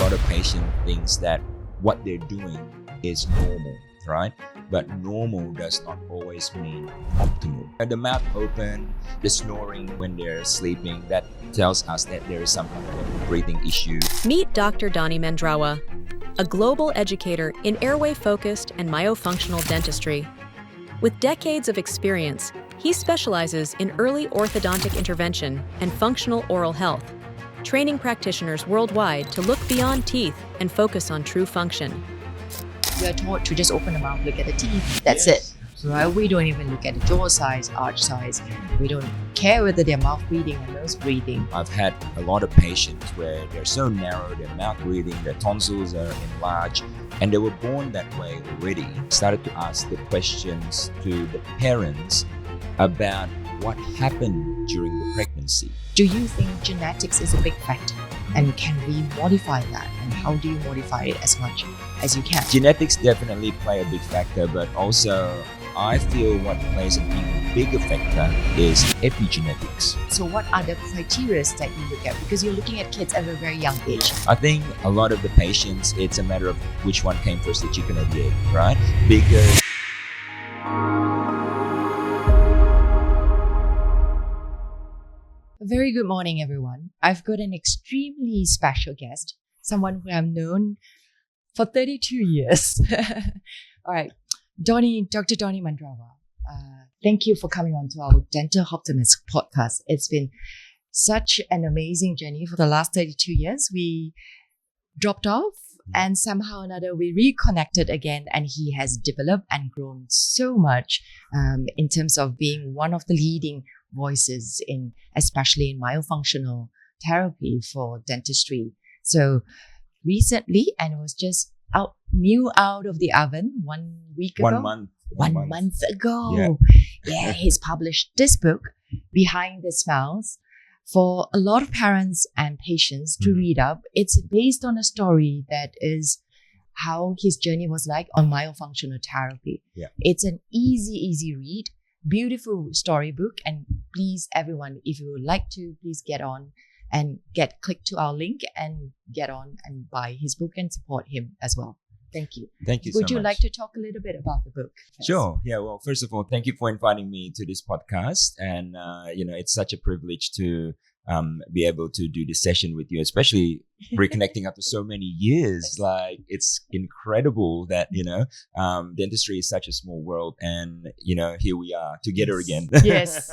lot of patients thinks that what they're doing is normal, right? But normal does not always mean optimal. The mouth open, the snoring when they're sleeping, that tells us that there is some kind of breathing issue. Meet Dr. Donny Mandrawa, a global educator in airway-focused and myofunctional dentistry. With decades of experience, he specializes in early orthodontic intervention and functional oral health, training practitioners worldwide to look beyond teeth and focus on true function. We are taught to just open the mouth, look at the teeth, that's it. Right? We don't even look at the jaw size, arch size. We don't care whether they're mouth breathing or nose breathing. I've had a lot of patients where they're so narrow, their mouth breathing, their tonsils are enlarged, and they were born that way already. Started to ask the questions to the parents about what happened during the pregnancy. Do you think genetics is a big factor? And can we modify that? And how do you modify it as much as you can? Genetics definitely play a big factor, but also I feel what plays an even bigger factor is epigenetics. So what are the criteria that you look at? Because you're looking at kids at a very young age. I think a lot of the patients, it's a matter of which one came first, the chicken or the egg, right? Because A very good morning, everyone. I've got an extremely special guest, someone who I've known for 32 years. All right, Dr. Donny Mandrawa, thank you for coming on to our Dental Optimist Podcast. It's been such an amazing journey for the last 32 years. We dropped off and somehow or another we reconnected again, and he has developed and grown so much in terms of being one of the leading voices especially in myofunctional therapy for dentistry. So recently, and it was just new out of the oven 1 week ago. 1 month. One month ago. Yeah, he's published this book, Behind the Smiles, for a lot of parents and patients to read up. It's based on a story that is how his journey was like on myofunctional therapy. Yeah. It's an easy read, beautiful storybook. And please, everyone, if you would like to, please get on and click to our link and get on and buy his book and support him as well. Thank you. Thank you so much. Would you like to talk a little bit about the book? Sure. Yeah. Well, first of all, thank you for inviting me to this podcast. And, it's such a privilege to be able to do this session with you, especially reconnecting after so many years. Like, it's incredible that, dentistry is such a small world, and, here we are together again. Yes.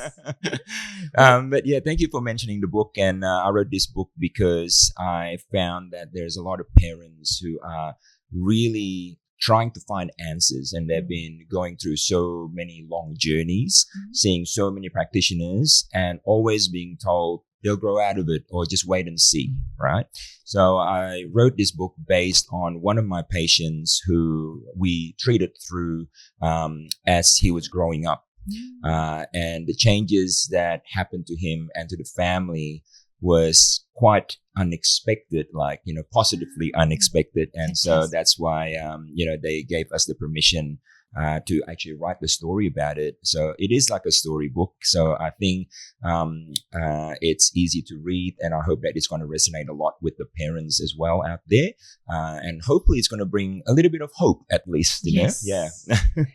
But yeah, thank you for mentioning the book. And I wrote this book because I found that there's a lot of parents who are really trying to find answers, and they've been going through so many long journeys, seeing so many practitioners, and always being told they'll grow out of it or just wait and see, right? So I wrote this book based on one of my patients who we treated through as he was growing up. And the changes that happened to him and to the family was quite unexpected, positively unexpected. And so that's why, they gave us the permission to actually write the story about it. So it is like a storybook. So I think it's easy to read, and I hope that it's going to resonate a lot with the parents as well out there. And hopefully it's going to bring a little bit of hope, at least. Yes. Yeah.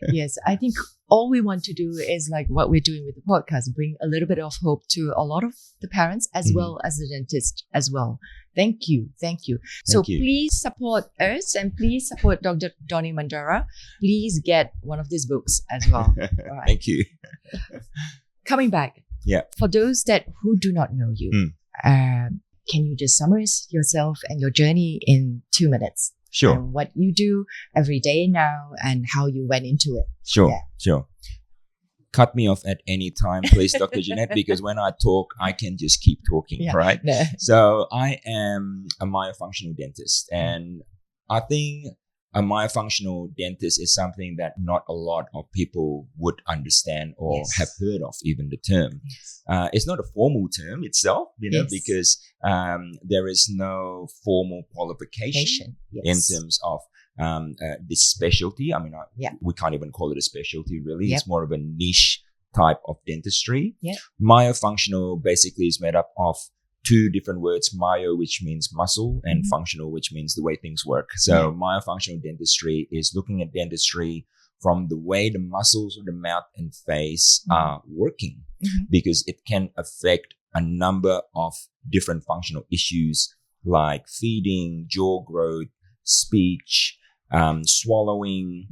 Yes. I think all we want to do is like what we're doing with the podcast, bring a little bit of hope to a lot of the parents as well as the dentist as well. Thank you. So please support us and please support Dr. Donny Mandrawa. Please get one of these books as well. All right. Thank you. Coming back. Yeah. For those who do not know you, can you just summarize yourself and your journey in 2 minutes? Sure. And what you do every day now and how you went into it. Sure. Cut me off at any time, please, Dr. Jeanette, because when I talk, I can just keep talking, right? No. So I am a myofunctional dentist, and I think a myofunctional dentist is something that not a lot of people would understand or have heard of, even the term. Yes. It's not a formal term itself, because there is no formal qualification in terms of this specialty. I mean, we can't even call it a specialty, really. It's more of a niche type of dentistry. Myofunctional basically is made up of two different words, myo, which means muscle, and functional, which means the way things work. So myofunctional dentistry is looking at dentistry from the way the muscles of the mouth and face are working, because it can affect a number of different functional issues like feeding, jaw growth, speech, swallowing,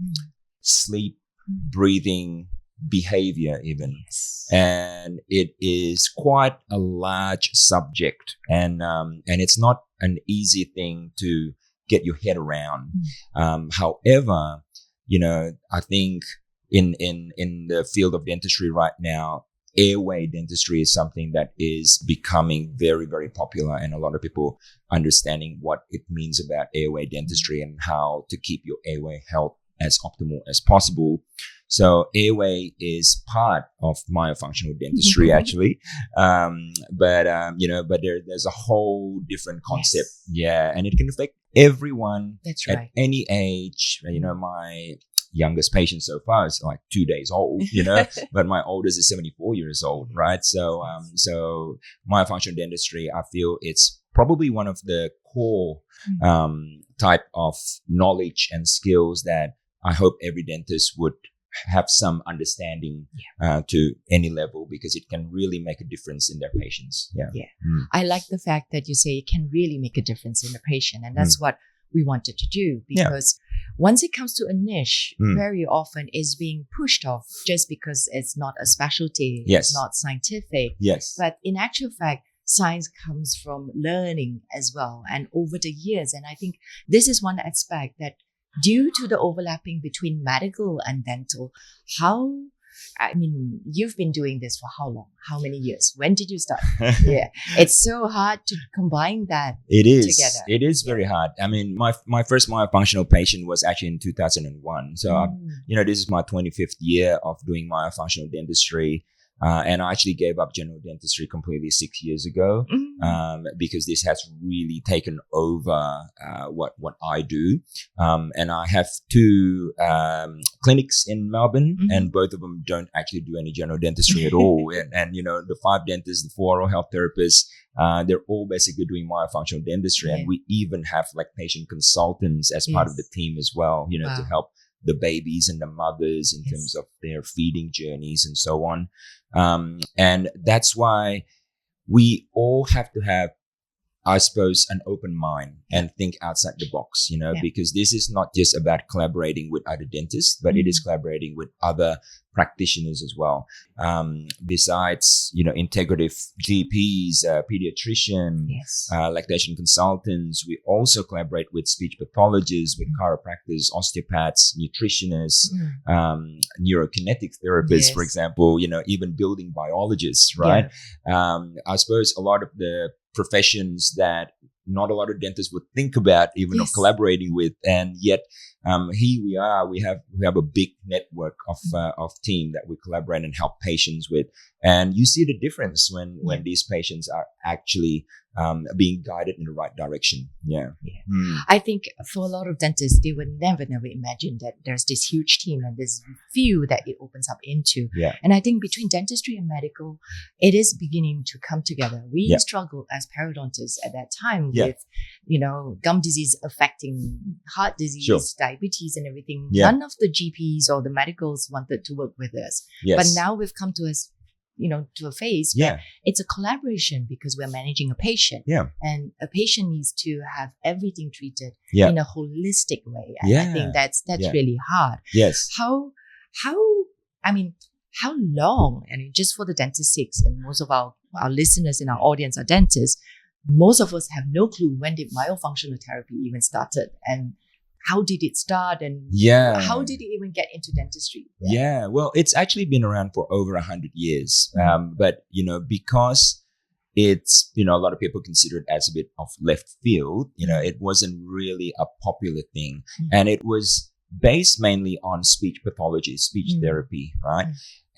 sleep, breathing, behavior even. And it is quite a large subject, and it's not an easy thing to get your head around. However, I think in the field of dentistry right now, airway dentistry is something that is becoming very, very popular, and a lot of people understanding what it means about airway dentistry and how to keep your airway health as optimal as possible. So airway is part of myofunctional dentistry, actually. But there's a whole different concept. Yeah. And it can affect everyone at any age. My youngest patient so far is like 2 days old, but my oldest is 74 years old, right? So myofunctional dentistry, I feel it's probably one of the core type of knowledge and skills that I hope every dentist would have some understanding to any level, because it can really make a difference in their patients. I like the fact that you say it can really make a difference in the patient, and that's what we wanted to do, because once it comes to a niche, very often is being pushed off just because it's not a specialty, it's not scientific. But in actual fact, science comes from learning as well, and over the years. And I think this is one aspect that, due to the overlapping between medical and dental, you've been doing this for how long? How many years? When did you start? It's so hard to combine that together. It is very hard. I mean, my first myofunctional patient was actually in 2001. So, this is my 25th year of doing myofunctional dentistry. And I actually gave up general dentistry completely 6 years ago, because this has really taken over what I do. And I have two clinics in Melbourne, and both of them don't actually do any general dentistry at all. And the 5 dentists, the 4 oral health therapists, they're all basically doing myofunctional dentistry. And we even have like patient consultants as part of the team as well, to help the babies and the mothers in terms of their feeding journeys and so on. And that's why we all have to have, I suppose, an open mind and think outside the box, because this is not just about collaborating with other dentists, but it is collaborating with other practitioners as well. Besides, integrative GPs, pediatrician, lactation consultants, we also collaborate with speech pathologists, with chiropractors, osteopaths, nutritionists, neurokinetic therapists, for example, even building biologists, right? I suppose a lot of the professions that not a lot of dentists would think about even of collaborating with, and yet here we are. We have a big network of team that we collaborate and help patients with, and you see the difference when these patients are actually being guided in the right direction. I think for a lot of dentists, they would never imagine that there's this huge team and this few that it opens up into. And I think between dentistry and medical, it is beginning to come together. We struggled as periodontists at that time with, gum disease affecting heart disease, diabetes and everything. None of the GPs or the medicals wanted to work with us. But now we've come to us, to a phase where it's a collaboration, because we're managing a patient, and a patient needs to have everything treated in a holistic way. And I think that's really hard. How long? And just for the dentist's sake, and most of our listeners in our audience are dentists, most of us have no clue when did myofunctional therapy even started, and how did it start, and how did it even get into dentistry? Well, it's actually been around for over 100 years. But, because it's, a lot of people consider it as a bit of left field, it wasn't really a popular thing. And it was based mainly on speech pathology, speech therapy, right?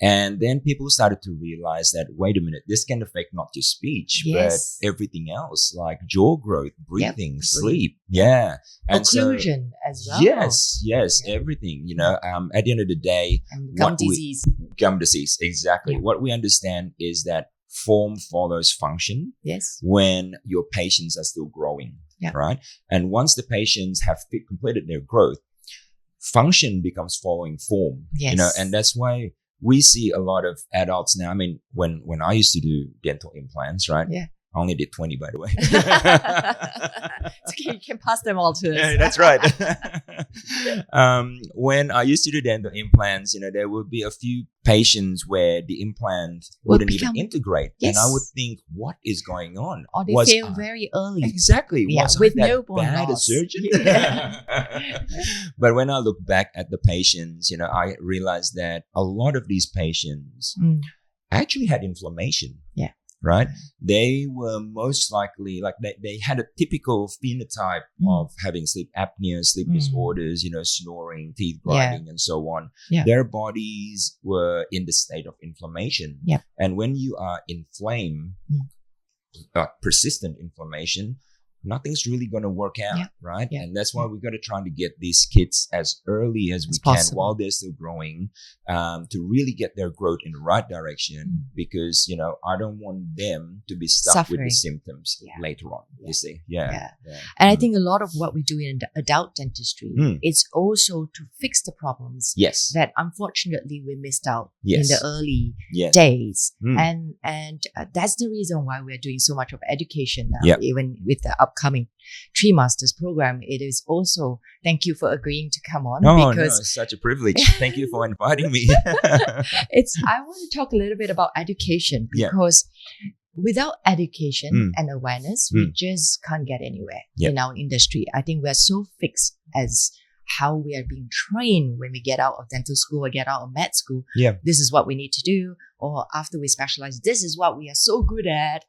And then people started to realize that, wait a minute, this can affect not just speech, but everything else, like jaw growth, breathing, sleep. And occlusion as well. Yes, everything, at the end of the day, and gum disease. Gum disease, exactly. What we understand is that form follows function Yes. when your patients are still growing, Yeah. right? And once the patients have completed their growth, function becomes following form, Yes. and that's why we see a lot of adults now. I mean, when I used to do dental implants, right? Yeah. I only did 20, by the way. It's okay, you can pass them all to us. Yeah, that's right. When I used to do dental implants, there would be a few patients where the implant wouldn't even integrate. Yes. And I would think, what is going on? Or they fail very early. Exactly. Yeah, was with I that no bone bad a loss. surgeon? Yeah. But when I look back at the patients, I realized that a lot of these patients actually had inflammation. Yeah. Right? They were most likely, like they had a typical phenotype of having sleep apnea, sleep disorders, snoring, teeth grinding, and so on. Yeah. Their bodies were in the state of inflammation. Yeah. And when you are inflamed, persistent inflammation, nothing's really going to work out, right? Yeah. And that's why we've got to try to get these kids as early as we can while they're still growing, to really get their growth in the right direction, because, I don't want them to be stuck with the symptoms later on, you see. Yeah. And I think a lot of what we do in adult dentistry is also to fix the problems that unfortunately we missed out in the early days. And that's the reason why we're doing so much of education now, even with the upcoming Tree Masters program. It is also, thank you for agreeing to come on. Because it's such a privilege. Thank you for inviting me. I want to talk a little bit about education, because without education and awareness, we just can't get anywhere in our industry. I think we're so fixed as how we are being trained when we get out of dental school or get out of med school. This is what we need to do. Or after we specialize, this is what we are so good at.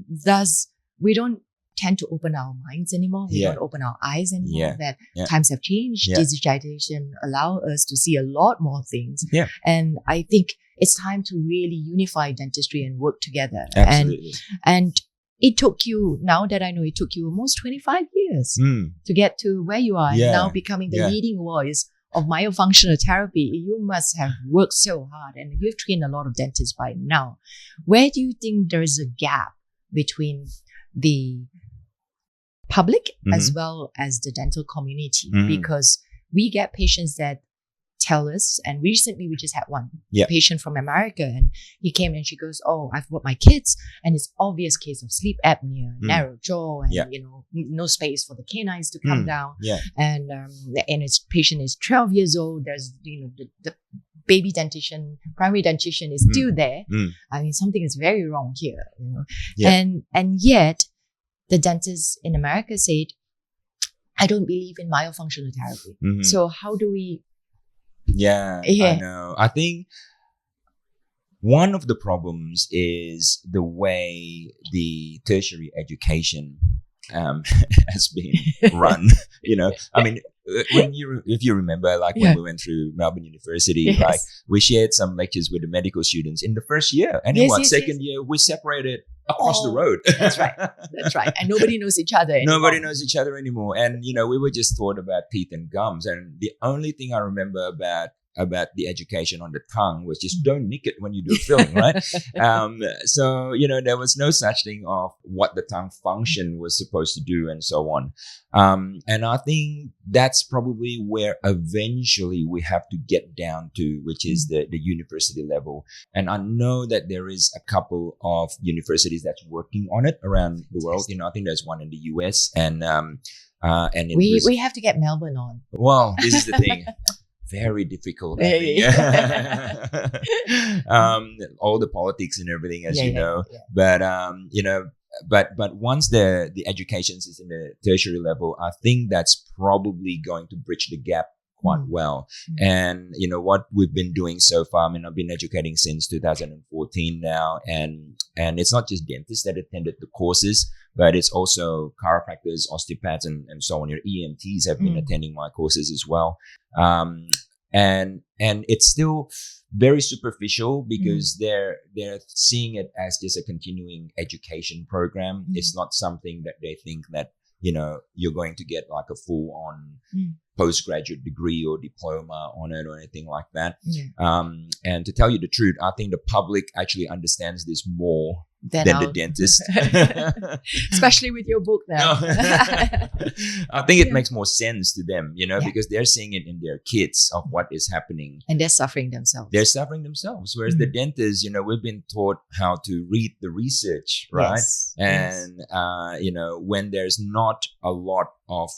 Thus, we don't tend to open our minds anymore. We don't open our eyes anymore. That times have changed. Digitization allow us to see a lot more things. And I think it's time to really unify dentistry and work together. Absolutely. And it took you, now that I know, it took you almost 25 years to get to where you are, and now becoming the leading voice of myofunctional therapy. You must have worked so hard, and you've trained a lot of dentists by now. Where do you think there is a gap between the public as well as the dental community? Because we get patients that tell us, and recently we just had one patient from America, and he came and she goes, "Oh, I've brought my kids, and it's obvious case of sleep apnea, narrow jaw, and no space for the canines to come down. And his patient is 12 years old. There's the baby dentition, primary dentition is still there. I mean, something is very wrong here, and yet the dentists in America said, I don't believe in myofunctional therapy. So how do we? I know. I think one of the problems is the way the tertiary education has been run. I mean, if you remember, like when we went through Melbourne University, like we shared some lectures with the medical students in the first year, and in second year we separated across the road. That's right. And nobody knows each other anymore. Nobody knows each other anymore. And we were just taught about teeth and gums, and the only thing I remember about the education on the tongue was just don't nick it when you do filling, right? So, there was no such thing of what the tongue function was supposed to do and so on. And I think that's probably where eventually we have to get down to, which is the university level. And I know that there is a couple of universities that's working on it around the world. I think there's one in the US and we have to get Melbourne on. Well, this is the thing. Very difficult. I think. All the politics and everything, as you know. But but once the education is in the tertiary level, I think that's probably going to bridge the gap quite well. And what we've been doing so far. I mean, I've been educating since 2014 now, and it's not just dentists that attended the courses, but it's also chiropractors, osteopaths, and so on. Your EMTs have been attending my courses as well. And it's still very superficial because they're seeing it as just a continuing education program. It's not something that they think that you're going to get like a full on postgraduate degree or diploma on it or anything like that. Yeah. And to tell you the truth, I think the public actually understands this more Then than I'll- the dentist. Especially with your book now. I think it Yeah. makes more sense to them, Yeah. because they're seeing it in their kids of what is happening. And they're suffering themselves. They're suffering themselves. Whereas the Mhm. dentists, we've been taught how to read the research, right? Yes. Yes. And, when there's not a lot of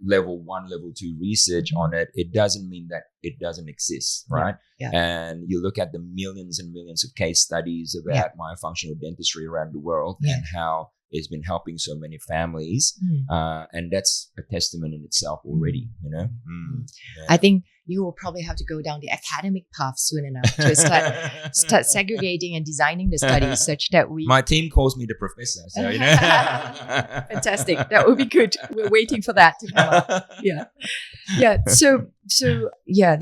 level 1, level 2 research on it, it doesn't mean that it doesn't exist, right? Yeah. And you look at the millions and millions of case studies about myofunctional dentistry around the world Yeah. and how it's been helping so many families. And that's a testament in itself already, Yeah. I think you will probably have to go down the academic path soon enough to start segregating and designing the studies such that we... My team calls me the professor, so Fantastic. That would be good. We're waiting for that to come up. Yeah. So yeah,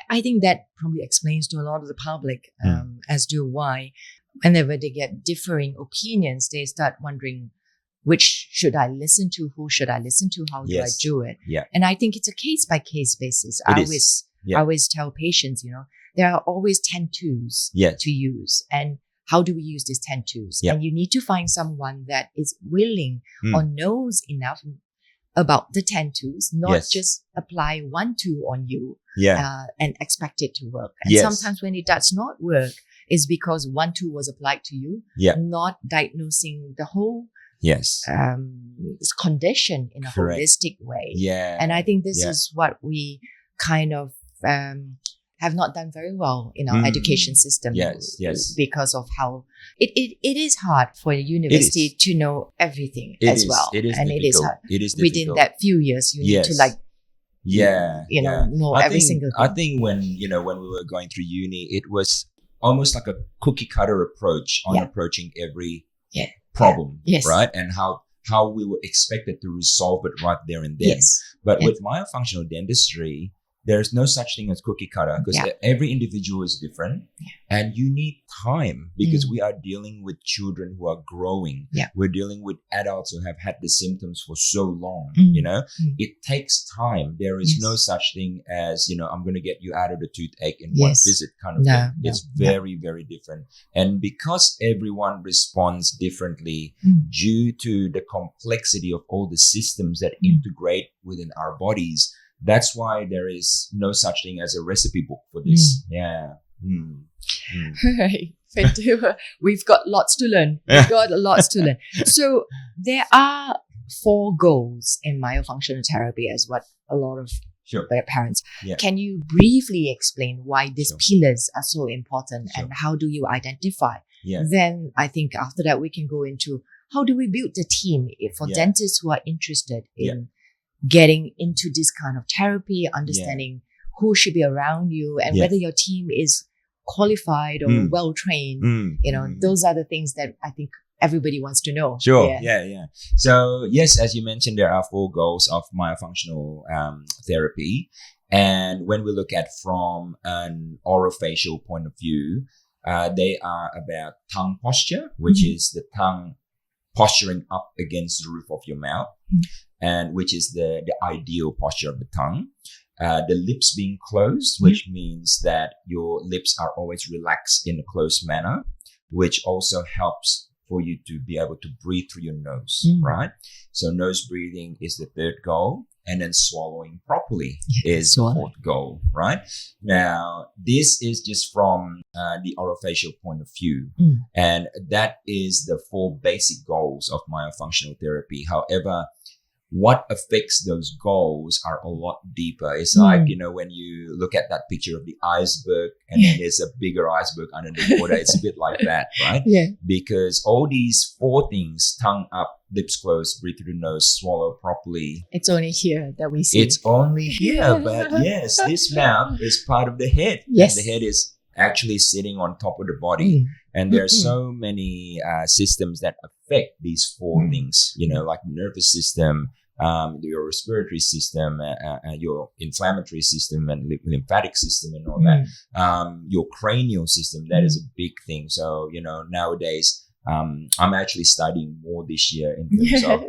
I think that probably explains to a lot of the public as to why whenever they get differing opinions, they start wondering, which should I listen to? Who should I listen to? How do I Yes. do it? Yeah. And I think it's a case by case basis. It I is. Yeah. always tell patients, there are always 10 tools Yes. to use. And how do we use these 10 tools? Yeah. And you need to find someone that is willing Mm. or knows enough about the 10 tools, not Yes. just apply one tool on you Yeah. and expect it to work. And Yes. sometimes when it does not work, it's because one tool was applied to you, Yeah. not diagnosing the whole Yes. condition in a Correct. holistic way. Yeah. And I think this Yeah. is what we kind of have not done very well in our education system. Yes. Because of how it is hard for a university to know everything It as is. well. It is and difficult. it is hard. It is Within difficult. that few years, you need to know I every think, single I thing. think when we were going through uni, it was almost like a cookie cutter approach on approaching every Yeah. problem, Yes. right? And how we were expected to resolve it right there and then. Yes. But Yes. with myofunctional dentistry, there's no such thing as cookie cutter because every individual is different and you need time because we are dealing with children who are growing. Yeah. We're dealing with adults who have had the symptoms for so long, It takes time. There is no such thing as, I'm going to get you out of the toothache in one visit kind of thing. It's very, very different. And because everyone responds differently due to the complexity of all the systems that integrate within our bodies, that's why there is no such thing as a recipe book for this. Yeah. Right. We've got lots to learn. So there are 4 goals in myofunctional therapy as what a lot of parents. Yeah. Can you briefly explain why these pillars are so important and how do you identify? Yeah. Then I think after that we can go into how do we build the team for dentists who are interested in getting into this kind of therapy, understanding who should be around you and whether your team is qualified or well-trained. Those are the things that I think everybody wants to know. Sure. Yeah. So yes, as you mentioned, there are 4 goals of myofunctional therapy. And when we look at from an orofacial point of view, they are about tongue posture, which is the tongue posturing up against the roof of your mouth, and which is the ideal posture of the tongue. The lips being closed, which means that your lips are always relaxed in a closed manner, which also helps for you to be able to breathe through your nose, right? So nose breathing is the 3rd goal. And then swallowing properly is the 4th goal, right? Now, this is just from the orofacial point of view. And that is the 4 basic goals of myofunctional therapy. However, what affects those goals are a lot deeper. It's like, when you look at that picture of the iceberg and then there's a bigger iceberg under the water, it's a bit like that, right? Yeah. Because all these 4 things, tongue up, lips closed, breathe through the nose, swallow properly. It's only here that we see. It's only here, but yes, this mouth is part of the head. Yes. And the head is actually sitting on top of the body. And there are so many systems that affect these 4 things, like the nervous system, your respiratory system, your inflammatory system and lymphatic system and all that. Your cranial system, that is a big thing. So, nowadays, I'm actually studying more this year in terms of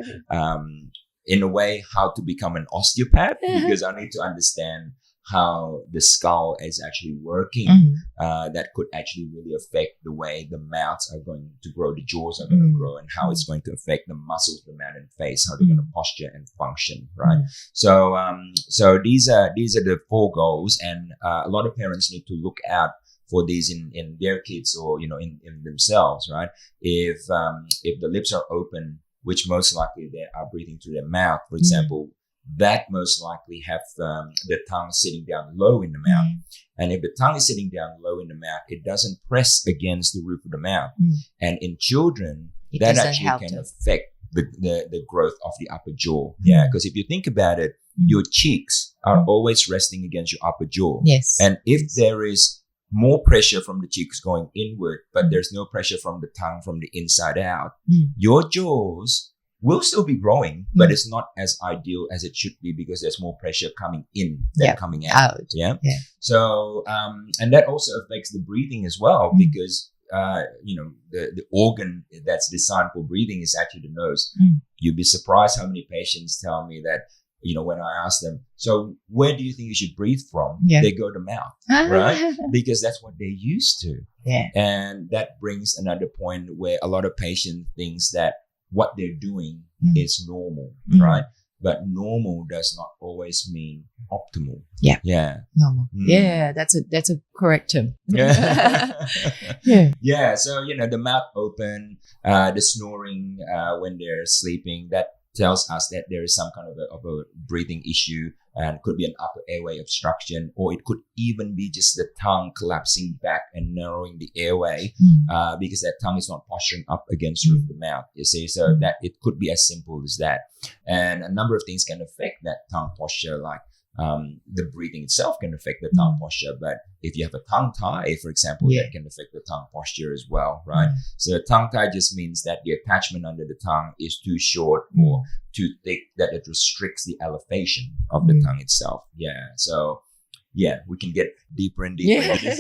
in a way, how to become an osteopath because I need to understand how the skull is actually working. That could actually really affect the way the mouths are going to grow, the jaws are going to grow, and how it's going to affect the muscles of the mouth and face, how they're going to posture and function, right? So, so these are the 4 goals, and a lot of parents need to look out for these in their kids or, you know, in themselves, right? If the lips are open, which most likely they are breathing through their mouth, for example, that most likely have the tongue sitting down low in the mouth. And if the tongue is sitting down low in the mouth, it doesn't press against the roof of the mouth. And in children, that actually can affect the growth of the upper jaw. Yeah, because if you think about it, your cheeks are always resting against your upper jaw. Yes. And if there is more pressure from the cheeks going inward, but there's no pressure from the tongue from the inside out, your jaws will still be growing, but it's not as ideal as it should be because there's more pressure coming in than coming out. Yeah. So, and that also affects the breathing as well because, you know, the organ that's designed for breathing is actually the nose. You'd be surprised how many patients tell me that, you know, when I ask them, so where do you think you should breathe from? They go to mouth, right? Because that's what they're used to. And that brings another point where a lot of patients thinks that what they're doing is normal, right? But normal does not always mean optimal. Normal. That's a correct term. So, you know, the mouth open, the snoring when they're sleeping, that tells us that there is some kind of a breathing issue, and could be an upper airway obstruction, or it could even be just the tongue collapsing back and narrowing the airway because that tongue is not posturing up against the roof of the mouth, you see. So that it could be as simple as that. And a number of things can affect that tongue posture, like the breathing itself can affect the tongue posture. But if you have a tongue tie, for example, that can affect the tongue posture as well, right? So a tongue tie just means that the attachment under the tongue is too short or too thick, that it restricts the elevation of the tongue itself. So we can get deeper and deeper into this.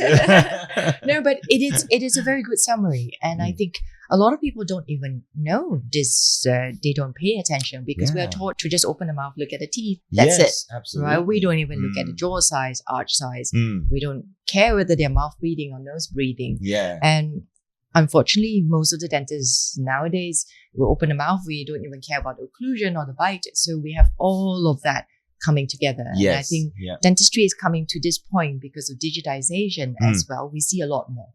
No, but it is a very good summary, and I think a lot of people don't even know this. They don't pay attention because we are taught to just open the mouth, look at the teeth. That's it. Absolutely. Right? We don't even look at the jaw size, arch size. We don't care whether they're mouth breathing or nose breathing. And unfortunately, most of the dentists nowadays will open the mouth. We don't even care about the occlusion or the bite. So we have all of that coming together. And I think dentistry is coming to this point because of digitization as well. We see a lot more.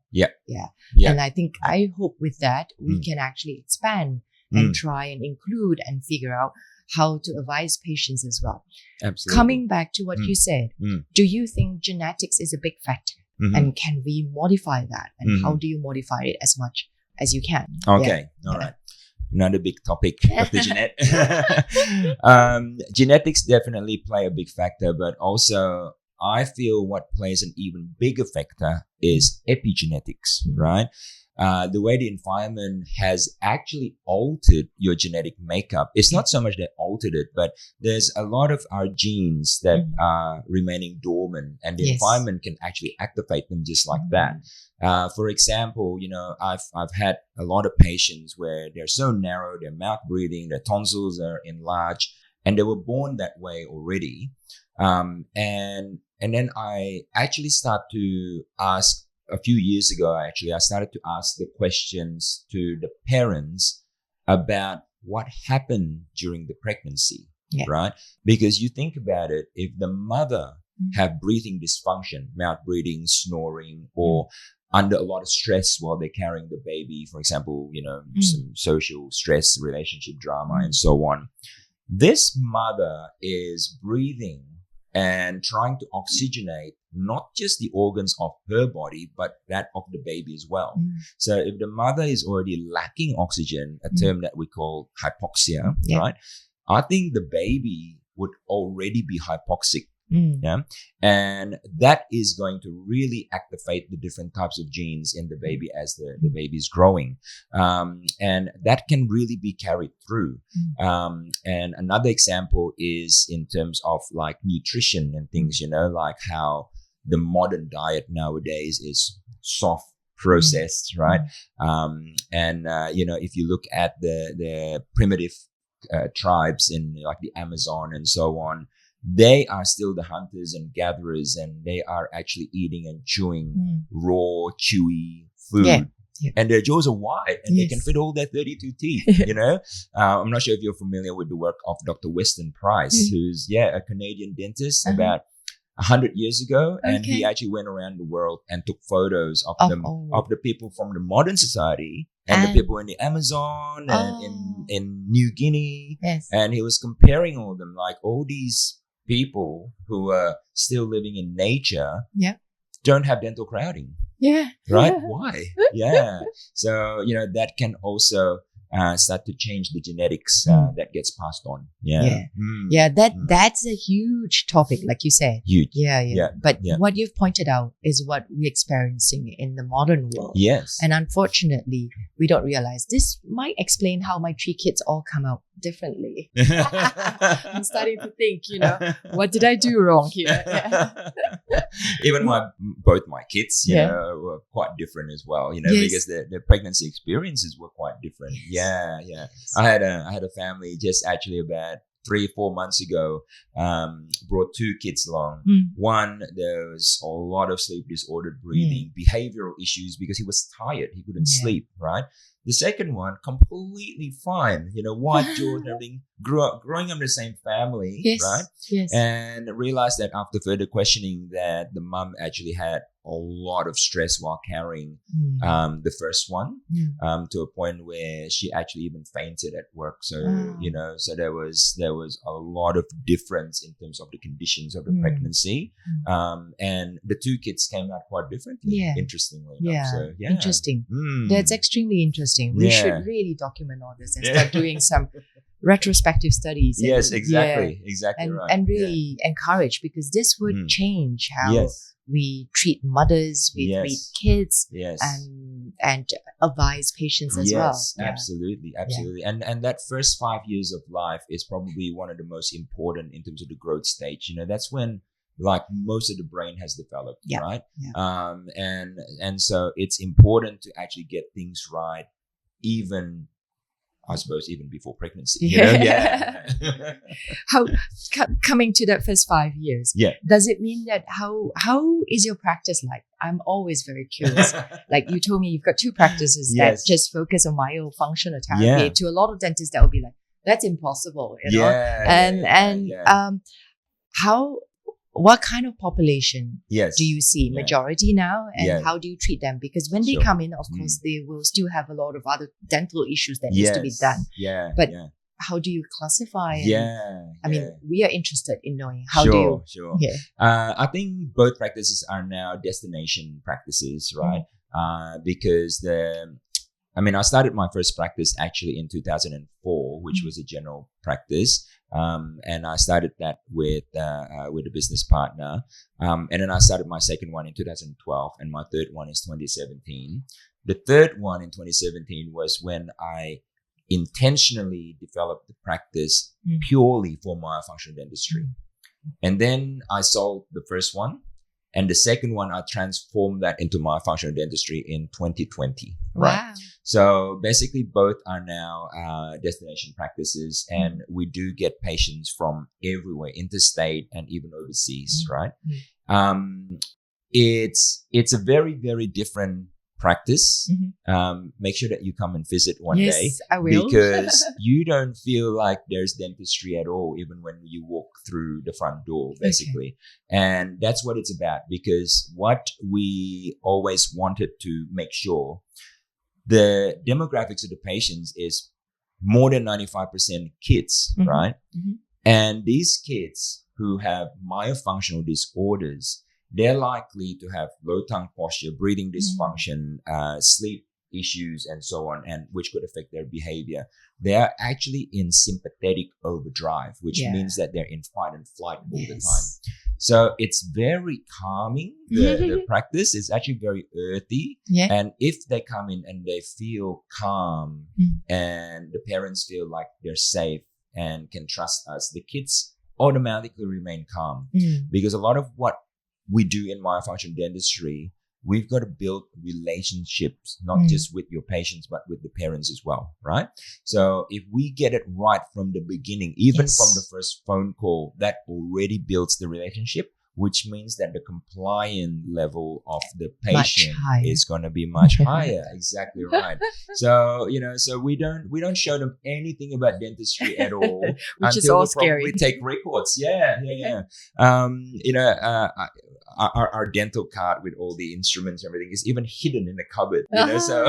And I think, I hope with that, we can actually expand and try and include and figure out how to advise patients as well. Absolutely. Coming back to what you said, do you think genetics is a big factor? And can we modify that? And how do you modify it as much as you can? Okay. All right. Another big topic of the genetics definitely play a big factor, but also I feel what plays an even bigger factor is epigenetics, right? The way the environment has actually altered your genetic makeup. It's not so much that altered it, but there's a lot of our genes that are remaining dormant, and the environment can actually activate them just like that. For example, you know, I've had a lot of patients where they're so narrow, their mouth breathing, their tonsils are enlarged, and they were born that way already. And then I actually start to ask. A few years ago, I started to ask the questions to the parents about what happened during the pregnancy, right? Because you think about it, if the mother have breathing dysfunction, mouth breathing, snoring, or under a lot of stress while they're carrying the baby, for example, you know, some social stress, relationship drama, and so on, this mother is breathing and trying to oxygenate not just the organs of her body, but that of the baby as well. So if the mother is already lacking oxygen, a term that we call hypoxia, right? I think the baby would already be hypoxic. And that is going to really activate the different types of genes in the baby as the baby is growing. And that can really be carried through. And another example is in terms of like nutrition and things, you know, like how the modern diet nowadays is soft, processed, right? You know, if you look at the primitive tribes in like the Amazon and so on, they are still the hunters and gatherers, and they are actually eating and chewing raw, chewy food. Yeah. Yeah. And their jaws are wide, and they can Yes. fit all their 32 teeth, you know? I'm not sure if you're familiar with the work of Dr. Weston Price, who's, a Canadian dentist about 100 years ago. And he actually went around the world and took photos of the people from the modern society and the people in the Amazon and in New Guinea. Yes. And he was comparing all of them, like all these people who are still living in nature don't have dental crowding. Yeah. Right? Why? Yeah. So, that can also start to change the genetics that gets passed on. Yeah. Yeah. That's a huge topic, like you said. Huge. Yeah. But what you've pointed out is what we're experiencing in the modern world. Yes. And unfortunately, we don't realize this might explain how my 3 kids all come out differently. I'm starting to think, what did I do wrong here? Yeah. Even both my kids, were quite different as well, because their pregnancy experiences were quite different. Yeah. I had a family just actually about 3-4 months ago, brought 2 kids along. One, there was a lot of sleep disordered breathing, behavioral issues because he was tired. He couldn't sleep, right? The second one, completely fine, white jaw and everything, growing up in the same family, right? Yes. And realized that after further questioning that the mum actually had a lot of stress while carrying the first one, to a point where she actually even fainted at work. So, so there was a lot of difference in terms of the conditions of the pregnancy. And the 2 kids came out quite differently, interestingly enough. So, Interesting. That's extremely interesting. We should really document all this and start doing some retrospective studies. Yes, exactly. Exactly and, right. And really encourage, because this would change how we treat mothers, we treat kids, and advise patients as well. Absolutely. And that first 5 years of life is probably one of the most important in terms of the growth stage. That's when like most of the brain has developed, right? And so it's important to actually get things right, even before pregnancy. How coming to that first 5 years? Does it mean that how is your practice like? I'm always very curious. Like you told me, you've got 2 practices that just focus on myofunctional therapy. To a lot of dentists, that would be like, that's impossible, what kind of population do you see? Majority now? And how do you treat them? Because when they come in, of course, they will still have a lot of other dental issues that needs to be done. But how do you classify? I mean, we are interested in knowing how do you... Sure. I think both practices are now destination practices, right? Because I started my first practice actually in 2004, which was a general practice. And I started that with a business partner. And then I started my second one in 2012, and my third one is 2017. The third one in 2017 was when I intentionally developed the practice purely for myofunctional dentistry. And then I sold the first one. And the second one, I transformed that into myofunctional dentistry in 2020. Right. So basically both are now destination practices, and we do get patients from everywhere, interstate and even overseas, right? It's a very, very different practice. Make sure that you come and visit one day. I will. Because you don't feel like there's dentistry at all, even when you walk through the front door, basically. And that's what it's about, because what we always wanted to make sure, the demographics of the patients is more than 95% kids, right? And these kids who have myofunctional disorders, they're likely to have low tongue posture, breathing dysfunction, sleep issues, and so on, and which could affect their behavior. They are actually in sympathetic overdrive, which means that they're in fight and flight all the time. So it's very calming. The practice is actually very earthy. And if they come in and they feel calm and the parents feel like they're safe and can trust us, the kids automatically remain calm. Because a lot of what we do in myofunctional dentistry we've got to build relationships, not just with your patients, but with the parents as well, right? So if we get it right from the beginning, even from the first phone call, that already builds the relationship, which means that the compliance level of the patient is going to be much higher. Exactly right. So, so we don't show them anything about dentistry at all. Which is all scary. We take records. Yeah. Our dental card with all the instruments and everything is even hidden in the cupboard, so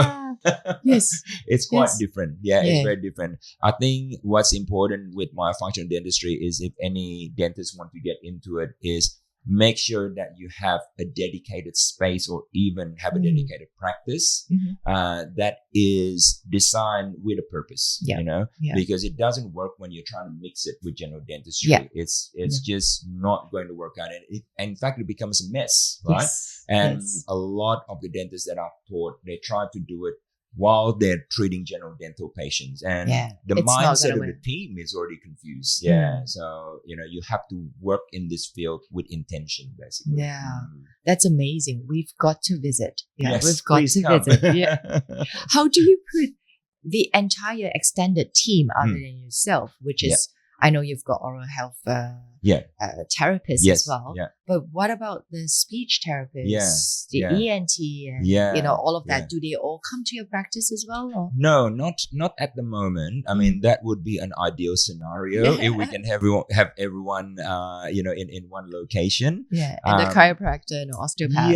yes, it's quite different. It's very different. I think what's important with myofunctional dentistry is, if any dentist want to get into it, is make sure that you have a dedicated space or even have a dedicated practice that is designed with a purpose, because it doesn't work when you're trying to mix it with general dentistry. It's just not going to work out. And in fact, it becomes a mess, right? And a lot of the dentists that I've taught, they try to do it while they're treating general dental patients, and the mindset of the team is already confused. So you have to work in this field with intention, basically. That's amazing. We've got to visit. We've got to visit. How do you put the entire extended team other than yourself, which is, I know you've got oral health therapists as well. But what about the speech therapists, the ENT, and all of that? Do they all come to your practice as well? Or? No, not at the moment. I mean, that would be an ideal scenario if we can have everyone in one location. And the chiropractor and the osteopath.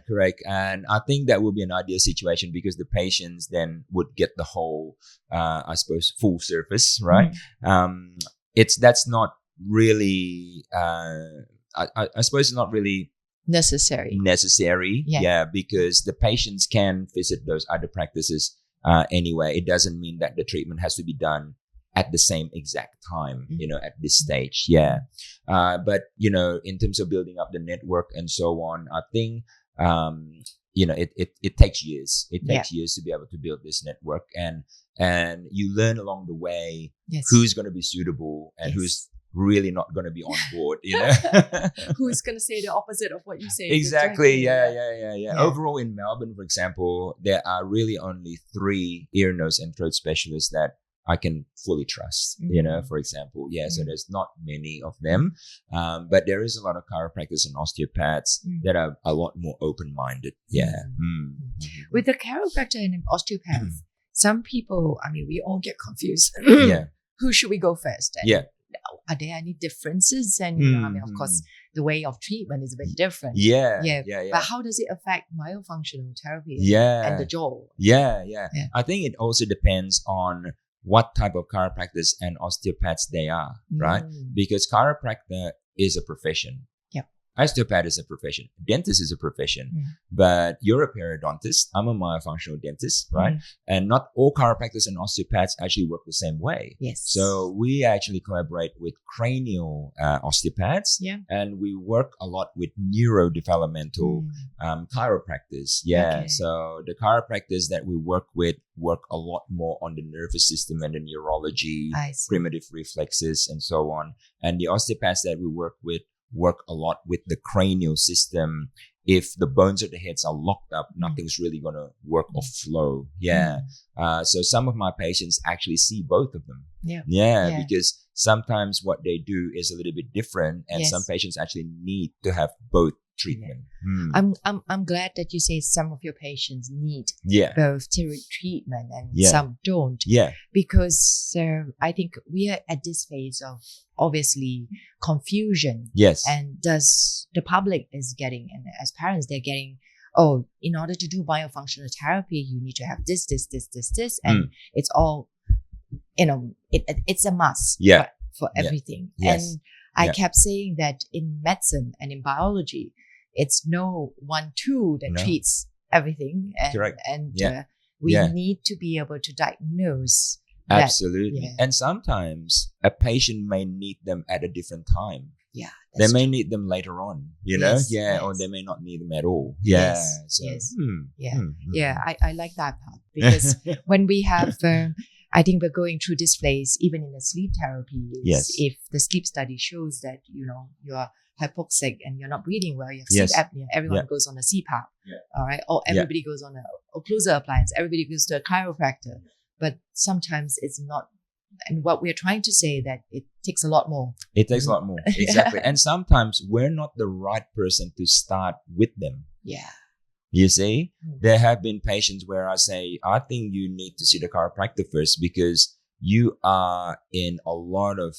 Correct. And I think that would be an ideal situation, because the patients then would get the whole, I suppose, full service, right? That's not really, I suppose it's not really necessary. Because the patients can visit those other practices anyway. It doesn't mean that the treatment has to be done at the same exact time, at this stage. But, in terms of building up the network and so on, I think, it takes years. It takes years to be able to build this network, and you learn along the way who's going to be suitable and who's really not going to be on board, who's going to say the opposite of what you say. Exactly. Overall, in Melbourne, for example, there are really only 3 ear, nose and throat specialists that I can fully trust, for example. So there's not many of them. But there is a lot of chiropractors and osteopaths that are a lot more open-minded. With the chiropractor and osteopath, some people, we all get confused. Who should we go first? And are there any differences? And, of course, the way of treatment is a bit different. But how does it affect myofunctional therapy and the jaw? I think it also depends on what type of chiropractors and osteopaths they are, right? Because chiropractor is a profession. Osteopath is a profession. Dentist is a profession. But you're a periodontist. I'm a myofunctional dentist, right? And not all chiropractors and osteopaths actually work the same way. So we actually collaborate with cranial osteopaths, and we work a lot with neurodevelopmental chiropractors. So the chiropractors that we work with work a lot more on the nervous system and the neurology, primitive reflexes, and so on. And the osteopaths that we work with work a lot with the cranial system. If the bones of the heads are locked up, nothing's really going to work or flow. So some of my patients actually see both of them. Because sometimes what they do is a little bit different, and some patients actually need to have both treatment. I'm glad that you say some of your patients need both treatment and some don't. Because I think we are at this phase of obviously confusion. And the public is getting, and as parents, they're getting, in order to do myofunctional therapy, you need to have this, and it's all, it's a must for everything. And I kept saying that in medicine and in biology, it's no one tool that treats everything. And we need to be able to diagnose. Absolutely. And sometimes a patient may need them at a different time. They may need them later on, or they may not need them at all. I like that part, because when we have I think we're going through this phase even in the sleep therapy. Yes. If the sleep study shows that, you're hypoxic and you're not breathing well, you have Yes. sleep apnea, everyone Yeah. goes on a CPAP. Yeah. All right. Or everybody goes on a occlusal appliance. Everybody goes to a chiropractor. But sometimes it's not. And what we're trying to say that it takes a lot more. It takes a lot more. Exactly. And sometimes we're not the right person to start with them. Yeah. You see, there have been patients where I say, I think you need to see the chiropractor first because you are in a lot of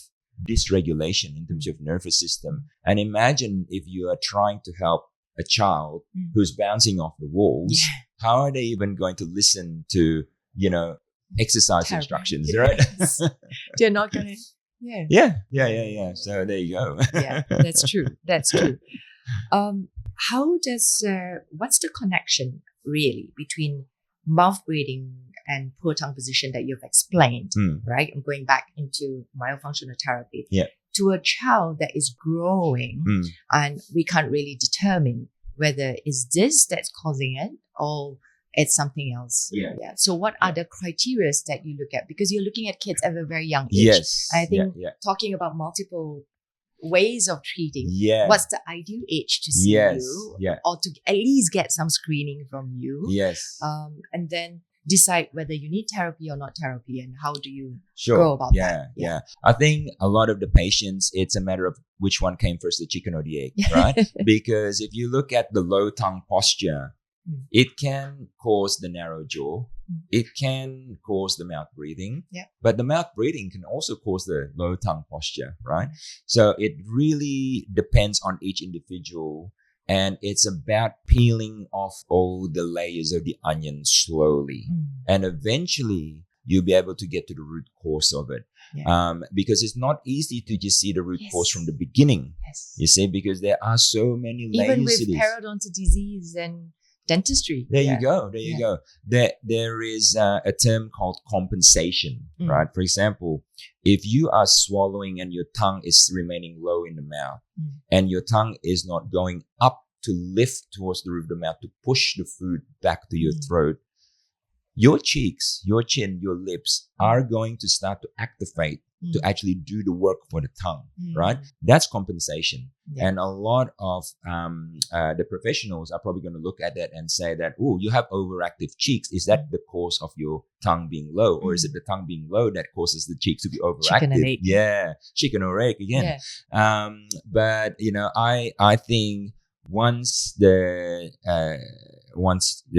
dysregulation in terms of nervous system. And imagine if you are trying to help a child who's bouncing off the walls, how are they even going to listen to, exercise instructions, right? They're not going to. Yeah. So there you go. Yeah, that's true. That's true. What's the connection really between mouth breathing and poor tongue position that you've explained, right? I'm going back into myofunctional therapy. Yeah. To a child that is growing and we can't really determine whether it's this that's causing it or it's something else. Yeah. So what are the criteria that you look at? Because you're looking at kids at a very young age. Yes. I think talking about multiple ways of treating. Yeah. What's the ideal age to see you? Yeah. Or to at least get some screening from you. Yes. And then decide whether you need therapy or not therapy and how do you Sure. go about that. Yeah. I think a lot of the patients, it's a matter of which one came first, the chicken or the egg, right? Because if you look at the low tongue posture, it can cause the narrow jaw. It can cause the mouth breathing. Yeah. But the mouth breathing can also cause the low tongue posture, right? So it really depends on each individual. And it's about peeling off all the layers of the onion slowly. And eventually you'll be able to get to the root cause of it. Yeah. Because it's not easy to just see the root cause from the beginning. Yes. You see, because there are so many layers even with to this. periodontal disease and dentistry. There you go. There is a term called compensation, right? For example, if you are swallowing and your tongue is remaining low in the mouth and your tongue is not going up to lift towards the roof of the mouth to push the food back to your throat, your cheeks, your chin, your lips are going to start to activate to actually do the work for the tongue, right? That's compensation. Yeah. And a lot of the professionals are probably going to look at that and say that, oh, you have overactive cheeks. Is that the cause of your tongue being low? Or is it the tongue being low that causes the cheeks to be overactive? Chicken and egg. Yeah, chicken or egg again. Yeah. But, I think once the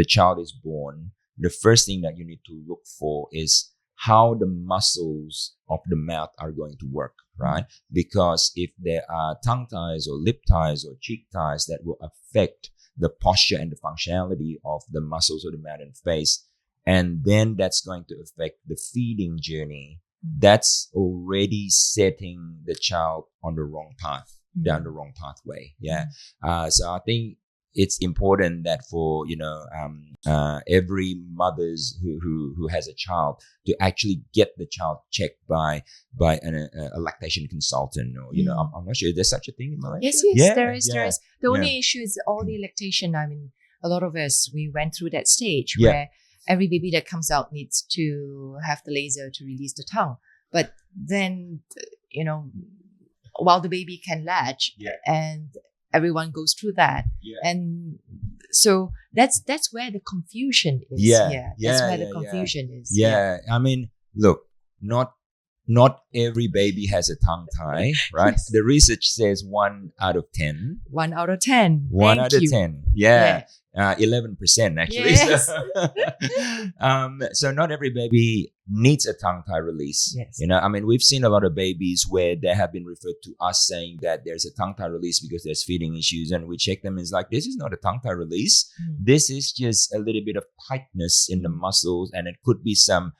child is born, the first thing that you need to look for is how the muscles of the mouth are going to work, right? Because if there are tongue ties or lip ties or cheek ties that will affect the posture and the functionality of the muscles of the mouth and face, and then that's going to affect the feeding journey, that's already setting the child on the wrong path, down the wrong pathway. Yeah. So I think it's important that for every mothers who has a child to actually get the child checked by a lactation consultant, or I'm not sure there's such a thing in Malaysia. Yes, there is. The only issue is all the lactation. I mean, a lot of us, we went through that stage where every baby that comes out needs to have the laser to release the tongue, but then while the baby can latch and everyone goes through that. Yeah. And so that's where the confusion is. That's where the confusion is. Yeah. I mean, look, not every baby has a tongue tie, right? Yes. The research says 1 out of 10. 1 out of 10. 1 out of 10. Yeah. 11% actually. Yes. So not every baby needs a tongue tie release. Yes. I mean, we've seen a lot of babies where they have been referred to us saying that there's a tongue tie release because there's feeding issues, and we check them. It's like, this is not a tongue tie release. This is just a little bit of tightness in the muscles, and it could be some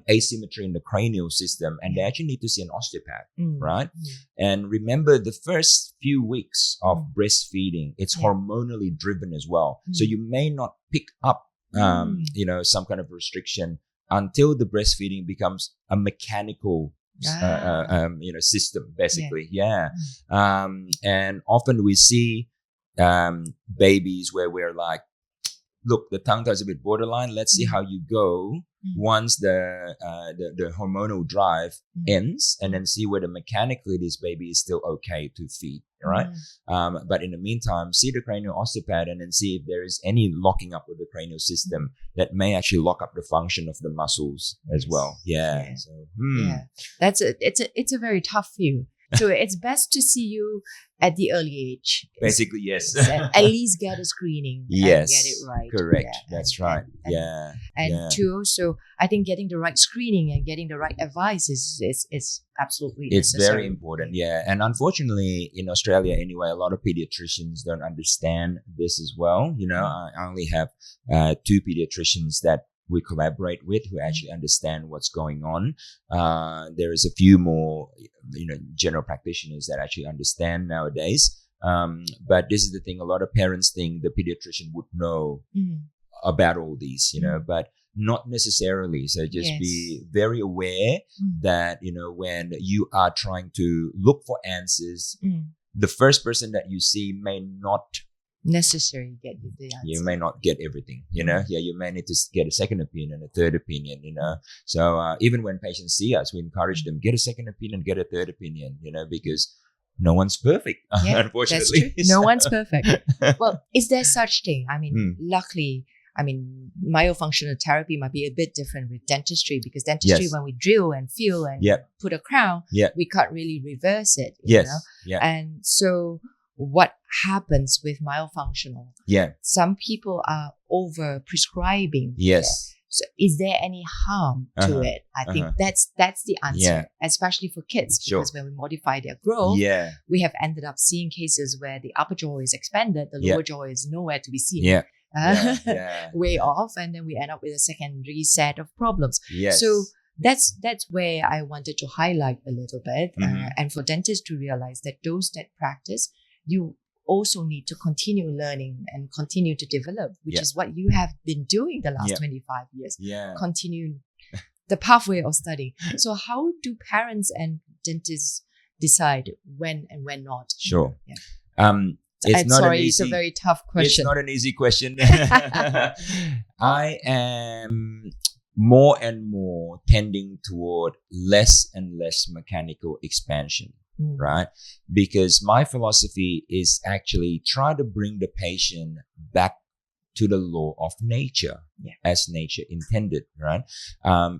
asymmetry in the cranial system, and they actually need to see an osteopath, right? And remember, the first few weeks of breastfeeding, it's hormonally driven as well. So you may not pick up, some kind of restriction until the breastfeeding becomes a mechanical, system, basically. And often we see babies where we're like, look, the tongue touch is a bit borderline. Let's see how you go once the hormonal drive ends, and then see whether mechanically this baby is still okay to feed. All right. But in the meantime, see the cranial osteopath and then see if there is any locking up of the cranial system that may actually lock up the function of the muscles as well. Yeah. Yeah. So, It's a very tough view. So it's best to see you at the early age. basically, yes. At least get a screening. Yes. And get it right. Correct. Yeah, That's and- right. and- Yeah. And yeah. to also, I think getting the right screening and getting the right advice is absolutely It's necessary. very important, yeah. And unfortunately, in Australia anyway, a lot of pediatricians don't understand this as well. You know, I only have 2 pediatricians that we collaborate with who actually understand what's going on. There is a few more, general practitioners that actually understand nowadays. But this is the thing, a lot of parents think the pediatrician would know about all these, but not necessarily. So just be very aware that, when you are trying to look for answers, the first person that you see may not necessary get you the answer. you may not get everything, you may need to get a second opinion, a third opinion, so even when patients see us, we encourage them, get a second opinion, get a third opinion, because no one's perfect. Yeah, Unfortunately, that's true. No one's perfect. Well, is there such thing? I mean, luckily, myofunctional therapy might be a bit different with dentistry, because dentistry, when we drill and feel and put a crown, we can't really reverse it. You know? And so what happens with myofunctional? Some people are over prescribing. So is there any harm to it? I think that's the answer, especially for kids, because when we modify their growth, we have ended up seeing cases where the upper jaw is expanded, the lower jaw is nowhere to be seen. Way off, and then we end up with a secondary set of problems. So that's where I wanted to highlight a little bit, and for dentists to realize that those that practice, you also need to continue learning and continue to develop, which is what you have been doing the last 25 years. Continue the pathway of study. So how do parents and dentists decide when and when not? Sure. It's a very tough question. It's not an easy question. I am more and more tending toward less and less mechanical expansion. Right? Because my philosophy is actually try to bring the patient back to the law of nature as nature intended, right?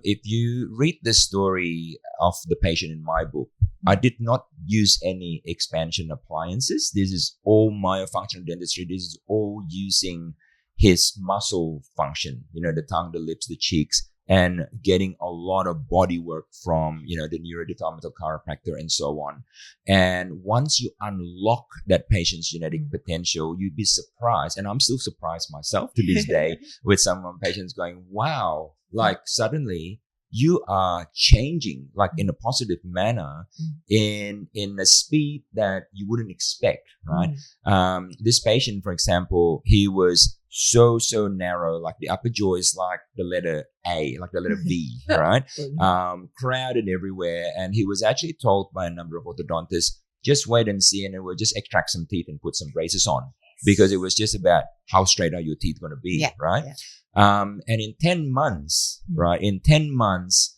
If you read the story of the patient in my book, I did not use any expansion appliances. This is all myofunctional dentistry. This is all using his muscle function, the tongue, the lips, the cheeks, and getting a lot of body work from, the neurodevelopmental chiropractor and so on. And once you unlock that patient's genetic potential, you'd be surprised. And I'm still surprised myself to this day with some of my patients going, wow, like suddenly you are changing like in a positive manner in a speed that you wouldn't expect, right? This patient, for example, he was so narrow, like the upper jaw is like the letter A, like the letter V, right? Crowded everywhere. And he was actually told by a number of orthodontists, just wait and see, and then we'll just extract some teeth and put some braces on, because it was just about how straight are your teeth going to be, right? And in 10 months, right? In 10 months,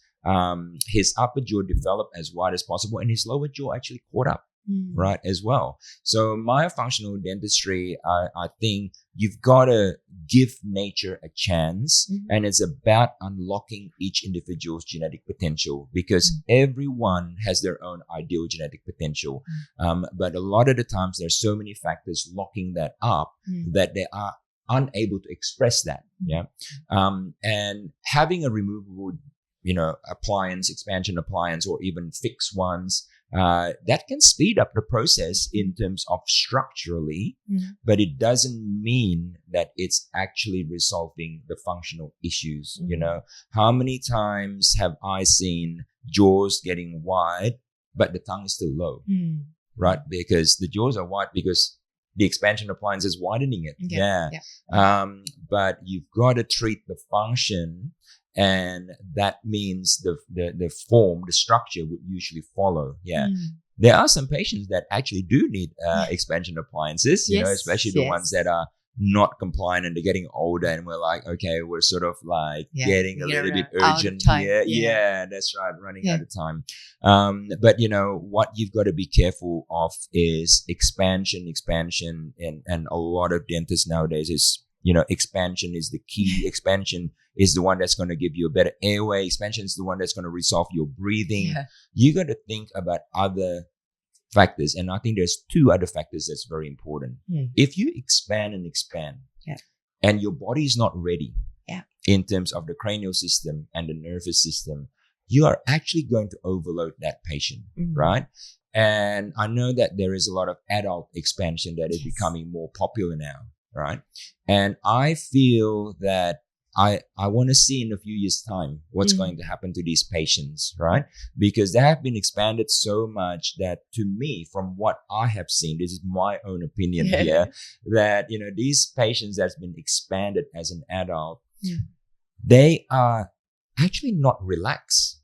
his upper jaw developed as wide as possible, and his lower jaw actually caught up, right, as well. So myofunctional dentistry, I think you've got to give nature a chance, and it's about unlocking each individual's genetic potential, because everyone has their own ideal genetic potential. But a lot of the times there's so many factors locking that up that they are unable to express that. And having a removable, appliance, expansion appliance, or even fixed ones, that can speed up the process in terms of structurally, but it doesn't mean that it's actually resolving the functional issues. How many times have I seen jaws getting wide, but the tongue is still low, right? Because the jaws are wide because the expansion appliance is widening it. But you've got to treat the function, and that means the form, the structure would usually follow. There are some patients that actually do need expansion appliances, especially the ones that are not compliant and they're getting older, and we're like, okay, we're sort of like getting a little bit out of urgent time. here. Yeah, that's right, running out of time. But what you've got to be careful of is expansion, and a lot of dentists nowadays is, expansion is the key. Expansion is the one that's going to give you a better airway. Expansion is the one that's going to resolve your breathing. You got to think about other factors, and I think there's two other factors that's very important. If you expand and your body is not ready in terms of the cranial system and the nervous system, you are actually going to overload that patient, right? And I know that there is a lot of adult expansion that is becoming more popular now, right? And I feel that I want to see in a few years' time what's going to happen to these patients, right? Because they have been expanded so much that, to me, from what I have seen, this is my own opinion here, that, these patients that's been expanded as an adult, they are actually not relaxed.